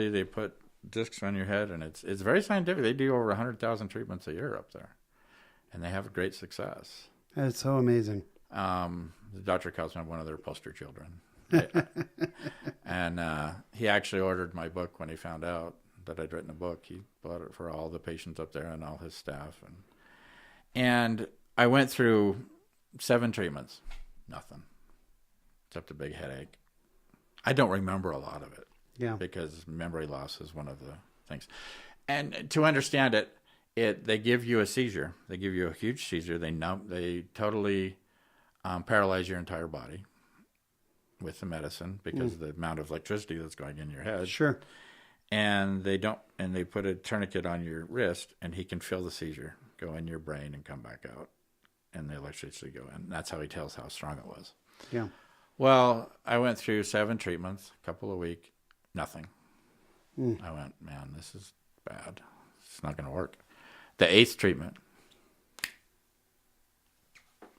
they put discs on your head, and it's very scientific. They do over 100,000 treatments a year up there, and they have great success. It's so amazing. The doctor calls me one of their poster children. And he actually ordered my book when he found out that I'd written a book. He bought it for all the patients up there and all his staff. And I went through 7 treatments. Nothing. Except a big headache. I don't remember a lot of it. Yeah. Because memory loss is one of the things. And to understand it, they give you a seizure. They give you a huge seizure. They totally paralyze your entire body with the medicine because of the amount of electricity that's going in your head. Sure. And they put a tourniquet on your wrist, and he can feel the seizure go in your brain and come back out, and the electricity go in. That's how he tells how strong it was. Yeah. Well, I went through 7 treatments, a couple a week, nothing. I went, man, this is bad. It's not going to work. The 8th treatment,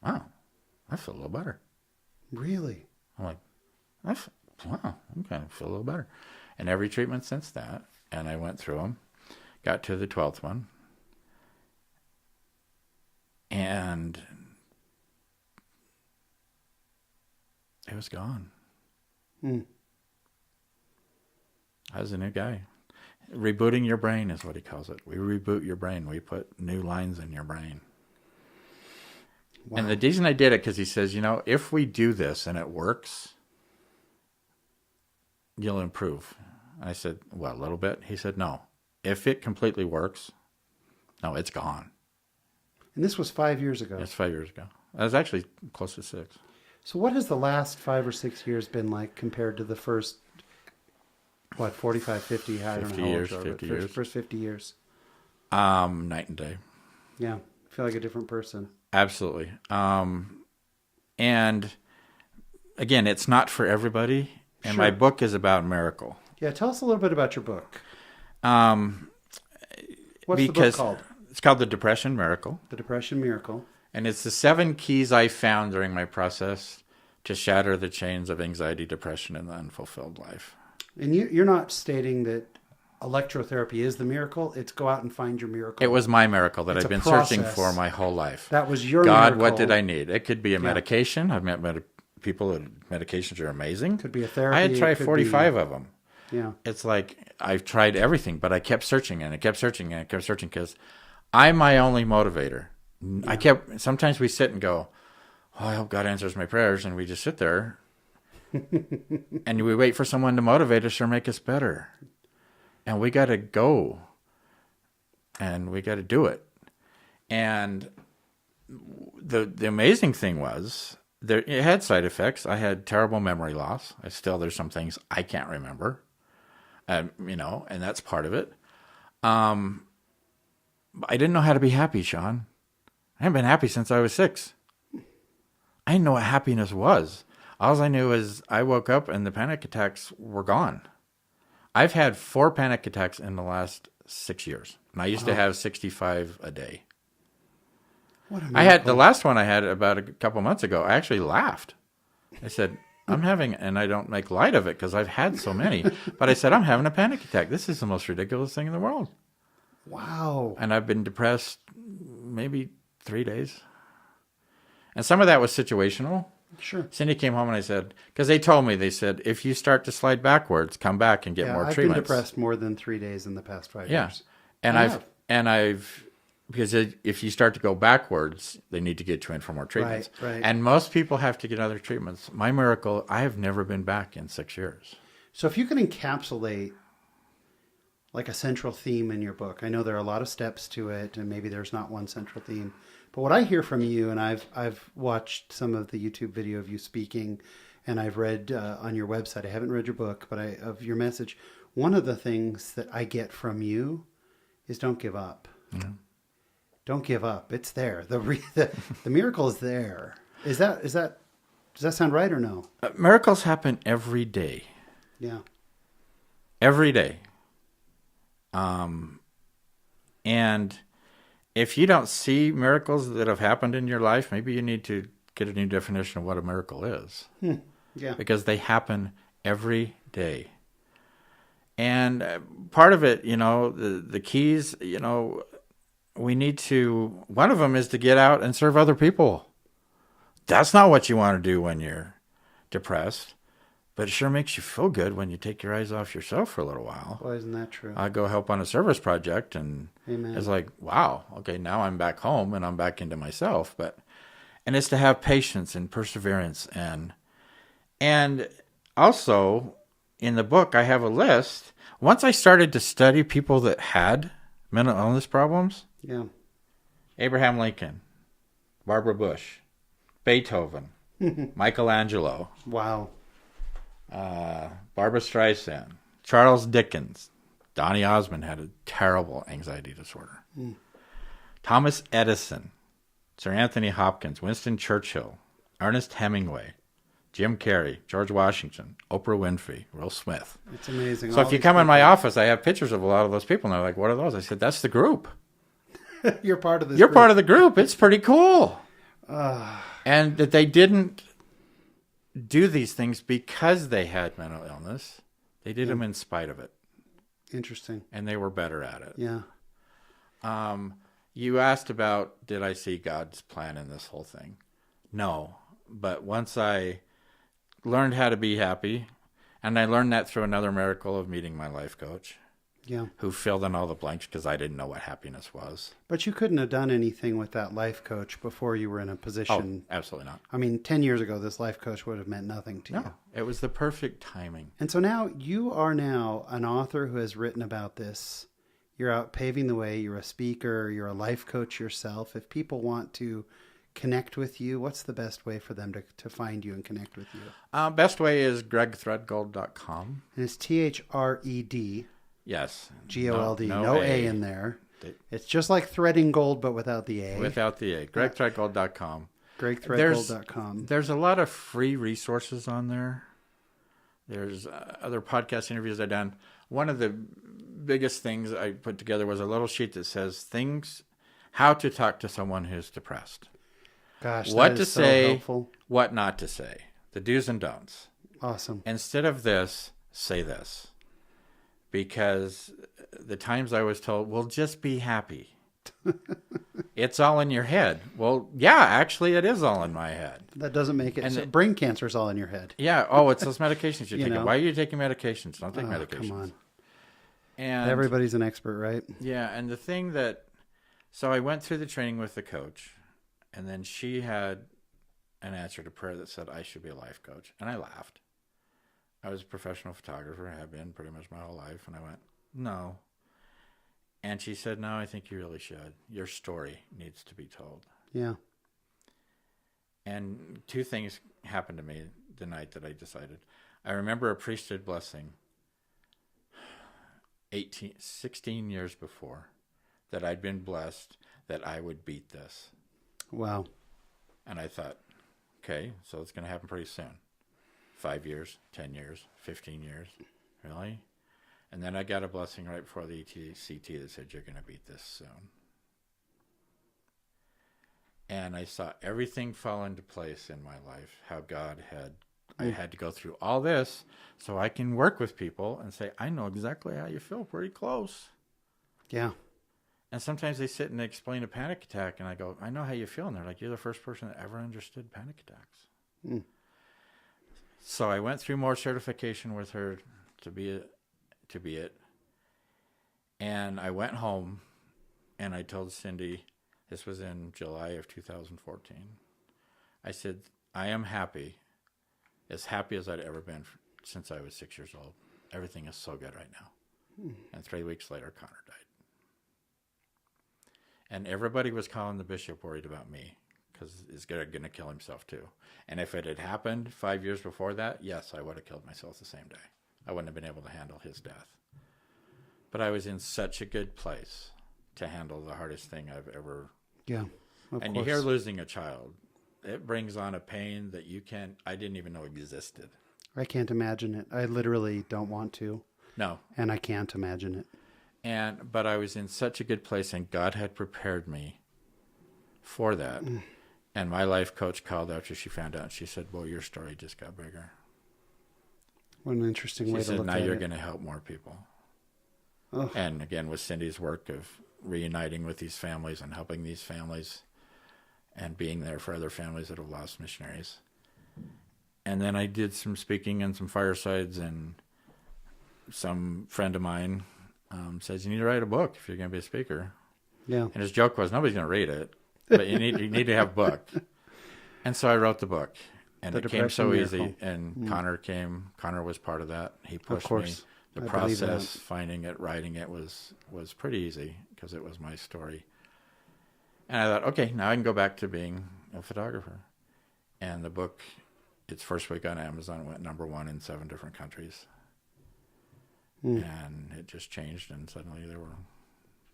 wow, I feel a little better. Really? I'm like, wow, I'm kind of feel a little better. And every treatment since that, and I went through them, got to the 12th one, and it was gone. I was a new guy. Rebooting your brain is what he calls it. We reboot your brain. We put new lines in your brain. Wow. And the reason I did it, because he says, if we do this and it works, you'll improve. I said, well, a little bit. He said, no. If it completely works, no, it's gone. And this was 5 years ago. It's 5 years ago. I was actually close to 6. So what has the last 5 or 6 years been like compared to the first, 45, 50? I don't know. 50 years, 50 years. First 50 years. Night and day. Yeah. I feel like a different person. Absolutely. And again, it's not for everybody. And my book is about miracle. Yeah. Tell us a little bit about your book. What's the book called? It's called The Depression Miracle. The Depression Miracle. And it's the 7 keys I found during my process to shatter the chains of anxiety, depression, and the unfulfilled life. And you're not stating that electrotherapy is the miracle. It's go out and find your miracle. It was my miracle that I've been searching for my whole life. That was your God, miracle. what did I need? It could be a medication. I've met people that medications are amazing. Could be a therapy. I had tried 45 of them. Yeah. It's like I've tried everything, but I kept searching and I kept searching and I kept searching because I'm my only motivator. Yeah. Sometimes we sit and go, oh, I hope God answers my prayers. And we just sit there and we wait for someone to motivate us or make us better. And we got to go and we got to do it. And the amazing thing was it had side effects. I had terrible memory loss. There's some things I can't remember, and that's part of it. I didn't know how to be happy, Sean. I haven't been happy since I was 6. I didn't know what happiness was. All I knew is I woke up and the panic attacks were gone. I've had 4 panic attacks in the last 6 years. And I used to have 65 a day. The last one I had about a couple months ago, I actually laughed. I said, and I don't make light of it because I've had so many, but I said, I'm having a panic attack. This is the most ridiculous thing in the world. Wow. And I've been depressed maybe 3 days. And some of that was situational. Sure. Cindy came home and I said, because they said, if you start to slide backwards, come back and get more treatments. I've been depressed more than 3 days in the past 5 years. And I've, because if you start to go backwards, they need to get you in for more treatments. Right. And most people have to get other treatments. My miracle, I have never been back in 6 years. So if you can encapsulate like a central theme in your book, I know there are a lot of steps to it and maybe there's not one central theme. But what I hear from you, and I've watched some of the YouTube video of you speaking, and I've read on your website. I haven't read your book, but of your message. One of the things that I get from you is don't give up. Yeah. Don't give up. It's there. The miracle is there. Does that sound right or no? Miracles happen every day. Yeah. Every day. And if you don't see miracles that have happened in your life, maybe you need to get a new definition of what a miracle is. Yeah. Because they happen every day. And part of it, the keys, we need to, one of them is to get out and serve other people. That's not what you want to do when you're depressed. But it sure makes you feel good when you take your eyes off yourself for a little while. Why isn't that true? I go help on a service project, and Amen. It's like, wow, okay, now I'm back home and I'm back into myself. And it's to have patience and perseverance, and also in the book I have a list. Once I started to study people that had mental illness problems, Abraham Lincoln, Barbara Bush, Beethoven, Michelangelo. Wow. Barbra Streisand, Charles Dickens, Donny Osmond had a terrible anxiety disorder. Thomas Edison, Sir Anthony Hopkins, Winston Churchill, Ernest Hemingway, Jim Carrey, George Washington, Oprah Winfrey, Will Smith. It's amazing. So if you come in my office, I have pictures of a lot of those people, and they're like, what are those? I said, that's the group. You're part of this You're group. part of the group. It's pretty cool. And that they didn't do these things because they had mental illness. They did them in spite of it. Interesting. And they were better at it. Yeah. You asked about, did I see God's plan in this whole thing? No. But once I learned how to be happy, and I learned that through another miracle of meeting my life coach. Yeah. Who filled in all the blanks because I didn't know what happiness was. But you couldn't have done anything with that life coach before you were in a position. Oh, absolutely not. I mean, 10 years ago, this life coach would have meant nothing to you. It was the perfect timing. And so now you are now an author who has written about this. You're out paving the way. You're a speaker. You're a life coach yourself. If people want to connect with you, what's the best way for them to find you and connect with you? Best way is gregthredgold.com. And it's Thred. Yes. Gold. No A in there. It's just like threading gold, but without the A. Without the A. gregthredgold.com. gregthredgold.com. There's a lot of free resources on there. There's other podcast interviews I've done. One of the biggest things I put together was a little sheet that says how to talk to someone who's depressed. Gosh, what to say, helpful. What not to say. The do's and don'ts. Awesome. Instead of this, say this. Because the times I was told, well, just be happy. It's all in your head. Well, yeah, actually, it is all in my head. That doesn't make it. So brain cancer is all in your head. Yeah. Oh, it's those medications you're taking. Know? Why are you taking medications? Don't take medications. Come on. And everybody's an expert, right? Yeah. And the thing so I went through the training with the coach, and then she had an answer to prayer that said I should be a life coach. And I laughed. I was a professional photographer. I have been pretty much my whole life. And I went, no. And she said, no, I think you really should. Your story needs to be told. Yeah. And two things happened to me the night that I decided. I remember a priesthood blessing 16 years before that I'd been blessed that I would beat this. Wow. And I thought, okay, so it's going to happen pretty soon. 5 years, 10 years, 15 years. Really? And then I got a blessing right before the ETCT that said, you're going to beat this soon. And I saw everything fall into place in my life, how God I had to go through all this so I can work with people and say, I know exactly how you feel, pretty close. Yeah. And sometimes they sit and they explain a panic attack, and I go, I know how you feel. And they're like, you're the first person that ever understood panic attacks. Mm. So I went through more certification with her to be it. And I went home and I told Cindy, this was in July of 2014. I said, I am happy as I'd ever been since I was 6 years old. Everything is so good right now. And 3 weeks later, Connor died. And everybody was calling the bishop worried about me because he's going to kill himself too. And if it had happened 5 years before that, yes, I would have killed myself the same day. I wouldn't have been able to handle his death. But I was in such a good place to handle the hardest thing I've ever. Yeah. And you hear losing a child. It brings on a pain that I didn't even know existed. I can't imagine it. I literally don't want to. No. And I can't imagine it. But I was in such a good place, and God had prepared me for that. And my life coach called after she found out, and she said, well, your story just got bigger. What an interesting way to look at it. She said, now you're going to help more people. Oh. And again, with Cindy's work of reuniting with these families and helping these families and being there for other families that have lost missionaries. And then I did some speaking and some firesides, and some friend of mine says, you need to write a book if you're going to be a speaker. Yeah. And his joke was, nobody's going to read it, but you need to have a book. And so I wrote the book, and it came so easy. And Connor was part of that. He pushed me. The process, finding it, writing it was pretty easy because it was my story. And I thought, okay, now I can go back to being a photographer. And the book, its first week on Amazon, went #1 in 7 different countries. And it just changed, and suddenly there were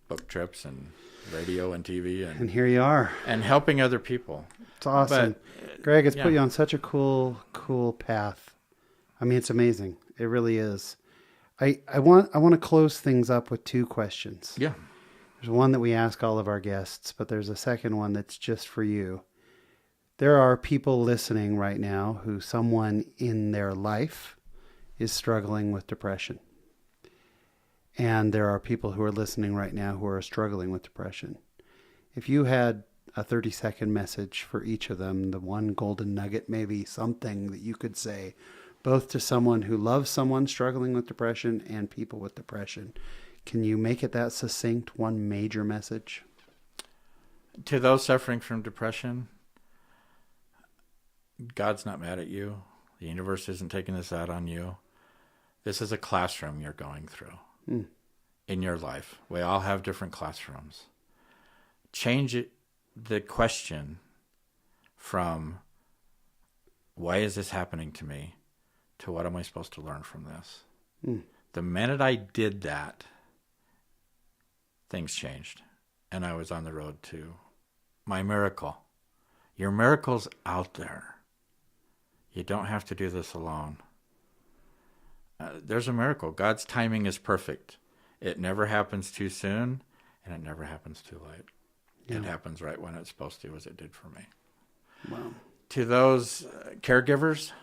book trips and radio and TV. And here you are. And helping other people. It's awesome. But, Greg, it's put you on such a cool path. I mean, it's amazing. It really is. I want to close things up with 2 questions. Yeah. There's one that we ask all of our guests, but there's a second one that's just for you. There are people listening right now who someone in their life is struggling with depression. And there are people who are listening right now who are struggling with depression. If you had a 30-second message for each of them, the one golden nugget, maybe something that you could say, both to someone who loves someone struggling with depression and people with depression, can you make it that succinct, one major message? To those suffering from depression, God's not mad at you. The universe isn't taking this out on you. This is a classroom you're going through in your life. We all have different classrooms. Change it, the question from why is this happening to me to what am I supposed to learn from this? The minute I did that, things changed. And I was on the road to my miracle. Your miracle's out there. You don't have to do this alone. There's a miracle. God's timing is perfect. It never happens too soon, and it never happens too late. Yeah. It happens right when it's supposed to, as it did for me. Wow. To those caregivers,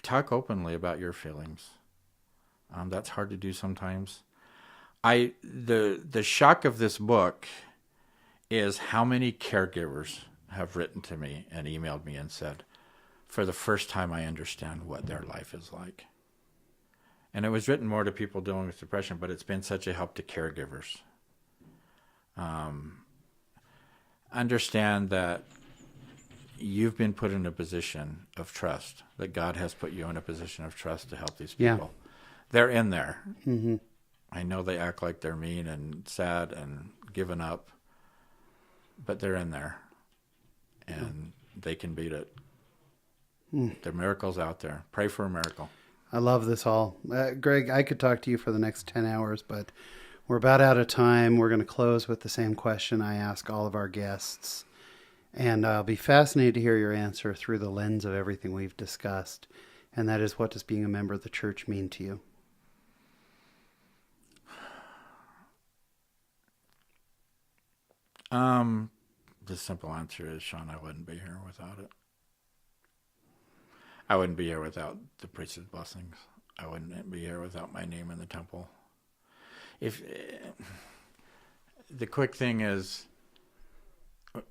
talk openly about your feelings. That's hard to do sometimes. The shock of this book is how many caregivers have written to me and emailed me and said, for the first time I understand what their life is like. And it was written more to people dealing with depression, but it's been such a help to caregivers. Understand that you've been put in a position of trust, that God has put you in a position of trust to help these people. Yeah. They're in there. Mm-hmm. I know they act like they're mean and sad and given up, but they're in there, and they can beat it. The miracle's out there. Pray for a miracle. I love this all. Greg, I could talk to you for the next 10 hours, but we're about out of time. We're going to close with the same question I ask all of our guests, and I'll be fascinated to hear your answer through the lens of everything we've discussed, and that is, what does being a member of the church mean to you? The simple answer is, Sean, I wouldn't be here without it. I wouldn't be here without the priest's blessings. I wouldn't be here without my name in the temple. If the quick thing is,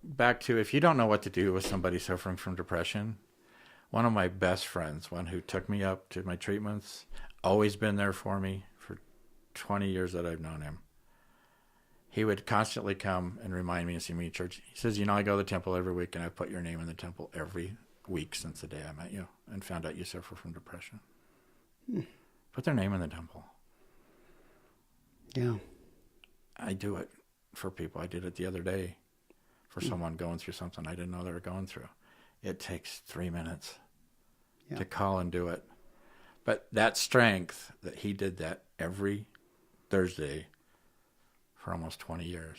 back to, if you don't know what to do with somebody suffering from depression, one of my best friends, one who took me up to my treatments, always been there for me for 20 years that I've known him. He would constantly come and remind me and see me in church. He says, I go to the temple every week, and I put your name in the temple every week since the day I met you and found out you suffer from depression. Put their name in the temple. Yeah. I do it for people. I did it the other day for someone going through something I didn't know they were going through. It takes 3 minutes to call and do it. But that strength that he did that every Thursday for almost 20 years.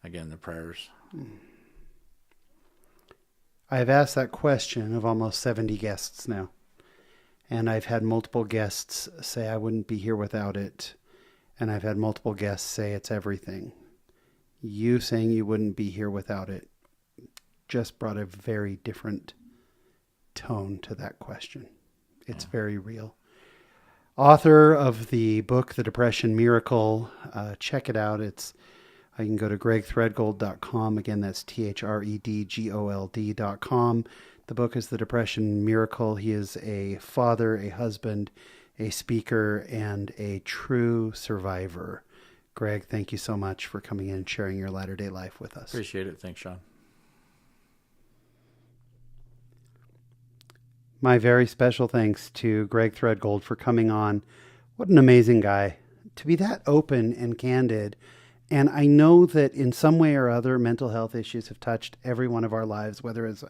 Again, the prayers. I've asked that question of almost 70 guests now. And I've had multiple guests say I wouldn't be here without it. And I've had multiple guests say it's everything. You saying you wouldn't be here without it just brought a very different tone to that question. It's very real. Author of the book, The Depression Miracle. Check it out. You can go to gregthredgold.com. Again, that's THREDGOLD.com. The book is The Depression Miracle. He is a father, a husband, a speaker, and a true survivor. Greg, thank you so much for coming in and sharing your latter-day life with us. Appreciate it. Thanks, Sean. My very special thanks to Greg Thredgold for coming on. What an amazing guy. To be that open and candid. And I know that in some way or other, mental health issues have touched every one of our lives, whether it's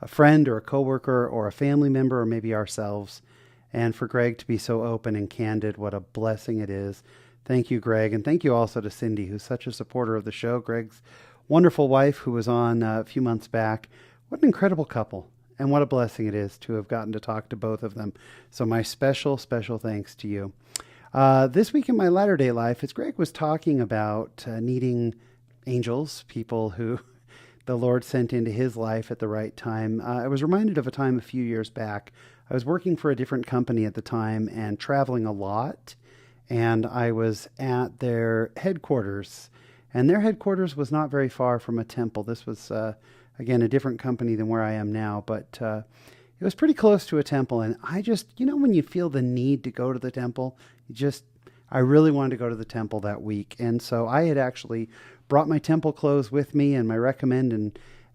a friend or a coworker or a family member or maybe ourselves. And for Greg to be so open and candid, what a blessing it is. Thank you, Greg. And thank you also to Cindy, who's such a supporter of the show. Greg's wonderful wife, who was on a few months back. What an incredible couple. And what a blessing it is to have gotten to talk to both of them. So my special, special thanks to you. This week in my latter-day life, as Greg was talking about needing angels, people who the Lord sent into his life at the right time, I was reminded of a time a few years back. I was working for a different company at the time and traveling a lot, and I was at their headquarters, and their headquarters was not very far from a temple. This was, again, a different company than where I am now, but it was pretty close to a temple, and I just, when you feel the need to go to the temple, I really wanted to go to the temple that week. And so I had actually brought my temple clothes with me and my recommend,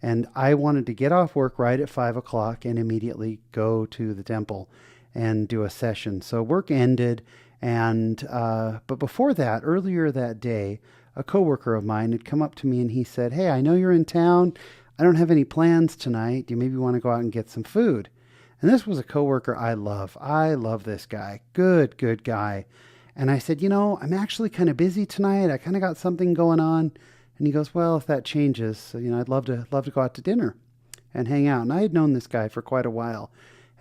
and I wanted to get off work right at 5 o'clock and immediately go to the temple and do a session. So work ended, and but before that, earlier that day, a coworker of mine had come up to me and he said, "Hey, I know you're in town. I don't have any plans tonight. Do you maybe want to go out and get some food?" And this was a coworker I love. I love this guy. Good guy. And I said, I'm actually kind of busy tonight. I kind of got something going on. And he goes, "Well, if that changes, I'd love to go out to dinner and hang out." And I had known this guy for quite a while.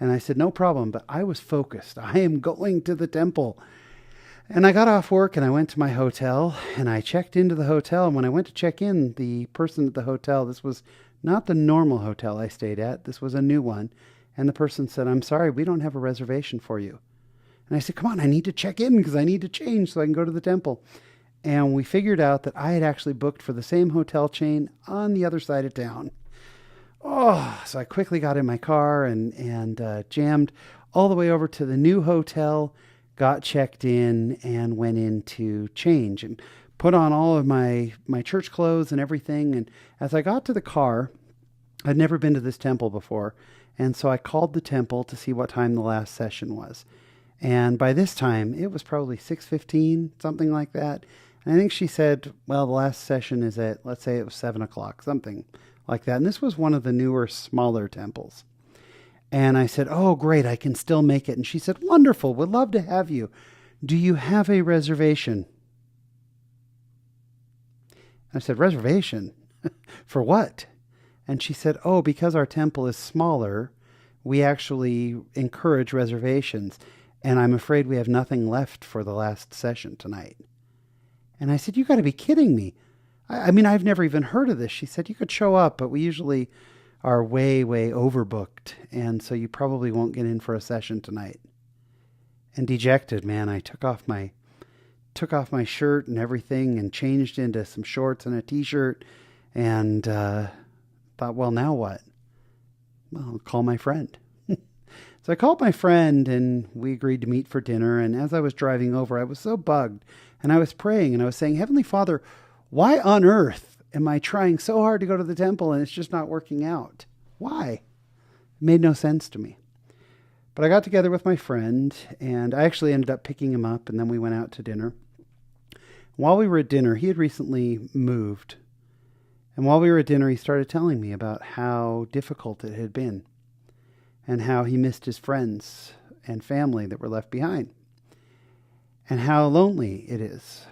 And I said, "No problem." But I was focused. I am going to the temple. And I got off work and I went to my hotel and I checked into the hotel. And when I went to check in, the person at the hotel, this was not the normal hotel I stayed at. This was a new one. And the person said, "I'm sorry, we don't have a reservation for you." And I said, "Come on, I need to check in because I need to change so I can go to the temple." And we figured out that I had actually booked for the same hotel chain on the other side of town. Oh, so I quickly got in my car and jammed all the way over to the new hotel, got checked in, and went in to change and put on all of my church clothes and everything. And as I got to the car, I'd never been to this temple before. And so I called the temple to see what time the last session was. And by this time, it was probably 6:15, something like that. And I think she said, "Well, the last session is at," let's say it was 7 o'clock, something like that. And this was one of the newer, smaller temples. And I said, "Oh, great, I can still make it." And she said, "Wonderful, would love to have you. Do you have a reservation?" I said, "Reservation? For what?" And she said, "Oh, because our temple is smaller, we actually encourage reservations. And I'm afraid we have nothing left for the last session tonight." And I said, "You got to be kidding me. I mean, I've never even heard of this." She said, "You could show up, but we usually are way overbooked. And so you probably won't get in for a session tonight." And dejected, man, I took off my shirt and everything and changed into some shorts and a t-shirt and thought, well, now what? Well, I'll call my friend. So I called my friend and we agreed to meet for dinner. And as I was driving over, I was so bugged and I was praying and I was saying, "Heavenly Father, why on earth am I trying so hard to go to the temple and it's just not working out? Why?" It made no sense to me. But I got together with my friend and I actually ended up picking him up and then we went out to dinner. While we were at dinner, he had recently moved. And while we were at dinner, he started telling me about how difficult it had been and how he missed his friends and family that were left behind and how lonely it is.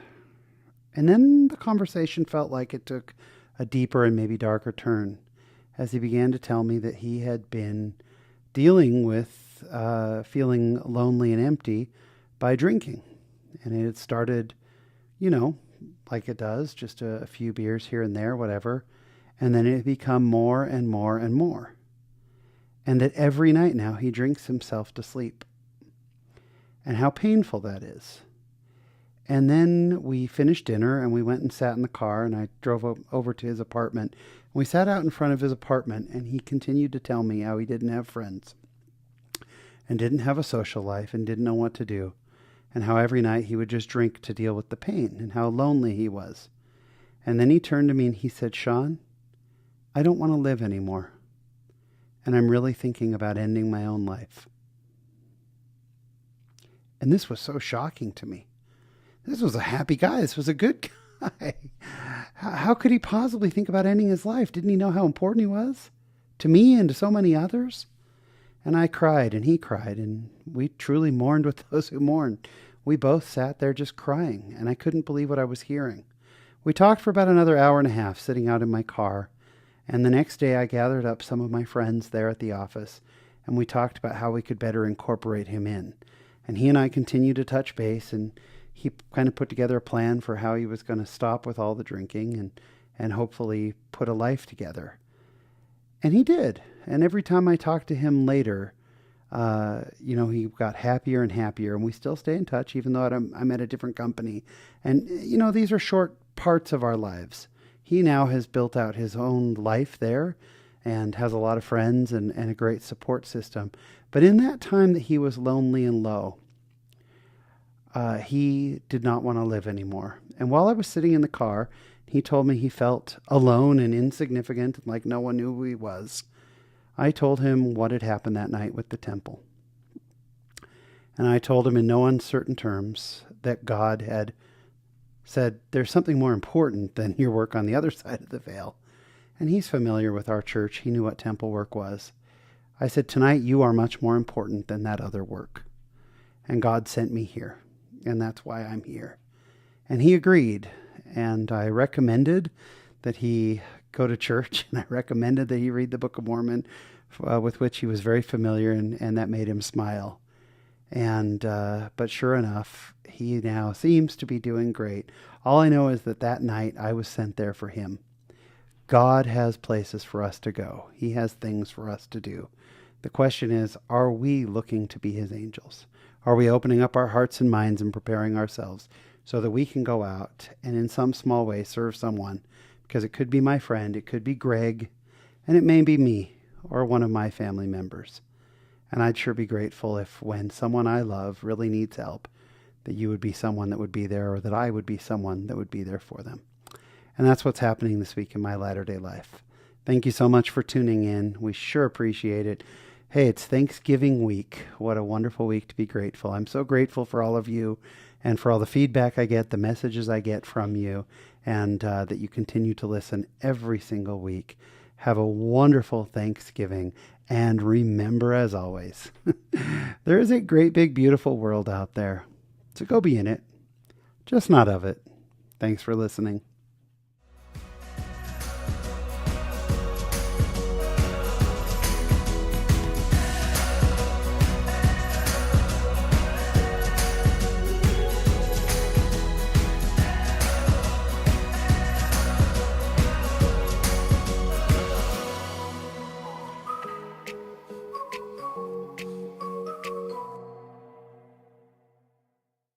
And then the conversation felt like it took a deeper and maybe darker turn as he began to tell me that he had been dealing with feeling lonely and empty by drinking. And it had started, like it does, just a few beers here and there, whatever. And then it had become more and more and more. And that every night now he drinks himself to sleep. And how painful that is. And then we finished dinner and we went and sat in the car and I drove over to his apartment. We sat out in front of his apartment and he continued to tell me how he didn't have friends and didn't have a social life and didn't know what to do. And how every night he would just drink to deal with the pain and how lonely he was. And then he turned to me and he said, "Sean, I don't want to live anymore. And I'm really thinking about ending my own life." And this was so shocking to me. This was a happy guy. This was a good guy. How could he possibly think about ending his life? Didn't he know how important he was to me and to so many others? And I cried and he cried, and we truly mourned with those who mourned. We both sat there just crying, and I couldn't believe what I was hearing. We talked for about another hour and a half sitting out in my car, and the next day I gathered up some of my friends there at the office, and we talked about how we could better incorporate him in. And he and I continued to touch base, and he kind of put together a plan for how he was going to stop with all the drinking and hopefully put a life together. And he did. And every time I talked to him later, he got happier and happier, and we still stay in touch, even though I'm at a different company. And, these are short parts of our lives. He now has built out his own life there and has a lot of friends and a great support system. But in that time that he was lonely and low, he did not want to live anymore. And while I was sitting in the car, he told me he felt alone and insignificant, like no one knew who he was. I told him what had happened that night with the temple. And I told him in no uncertain terms that God had said, there's something more important than your work on the other side of the veil. And he's familiar with our church. He knew what temple work was. I said, tonight you are much more important than that other work. And God sent me here. And that's why I'm here. And he agreed. And I recommended that he go to church, and I recommended that he read the Book of Mormon, with which he was very familiar, and that made him smile. And but sure enough, he now seems to be doing great. All I know is that night I was sent there for him. God has places for us to go. He has things for us to do. The question is, are we looking to be his angels? Are we opening up our hearts and minds and preparing ourselves so that we can go out and in some small way serve someone? Because it could be my friend, it could be Greg, and it may be me or one of my family members. And I'd sure be grateful if when someone I love really needs help, that you would be someone that would be there, or that I would be someone that would be there for them. And that's what's happening this week in my latter-day life. Thank you so much for tuning in. We sure appreciate it. Hey, it's Thanksgiving week. What a wonderful week to be grateful. I'm so grateful for all of you and for all the feedback I get, the messages I get from you, and that you continue to listen every single week. Have a wonderful Thanksgiving. And remember, as always, there is a great, big, beautiful world out there. So go be in it, just not of it. Thanks for listening.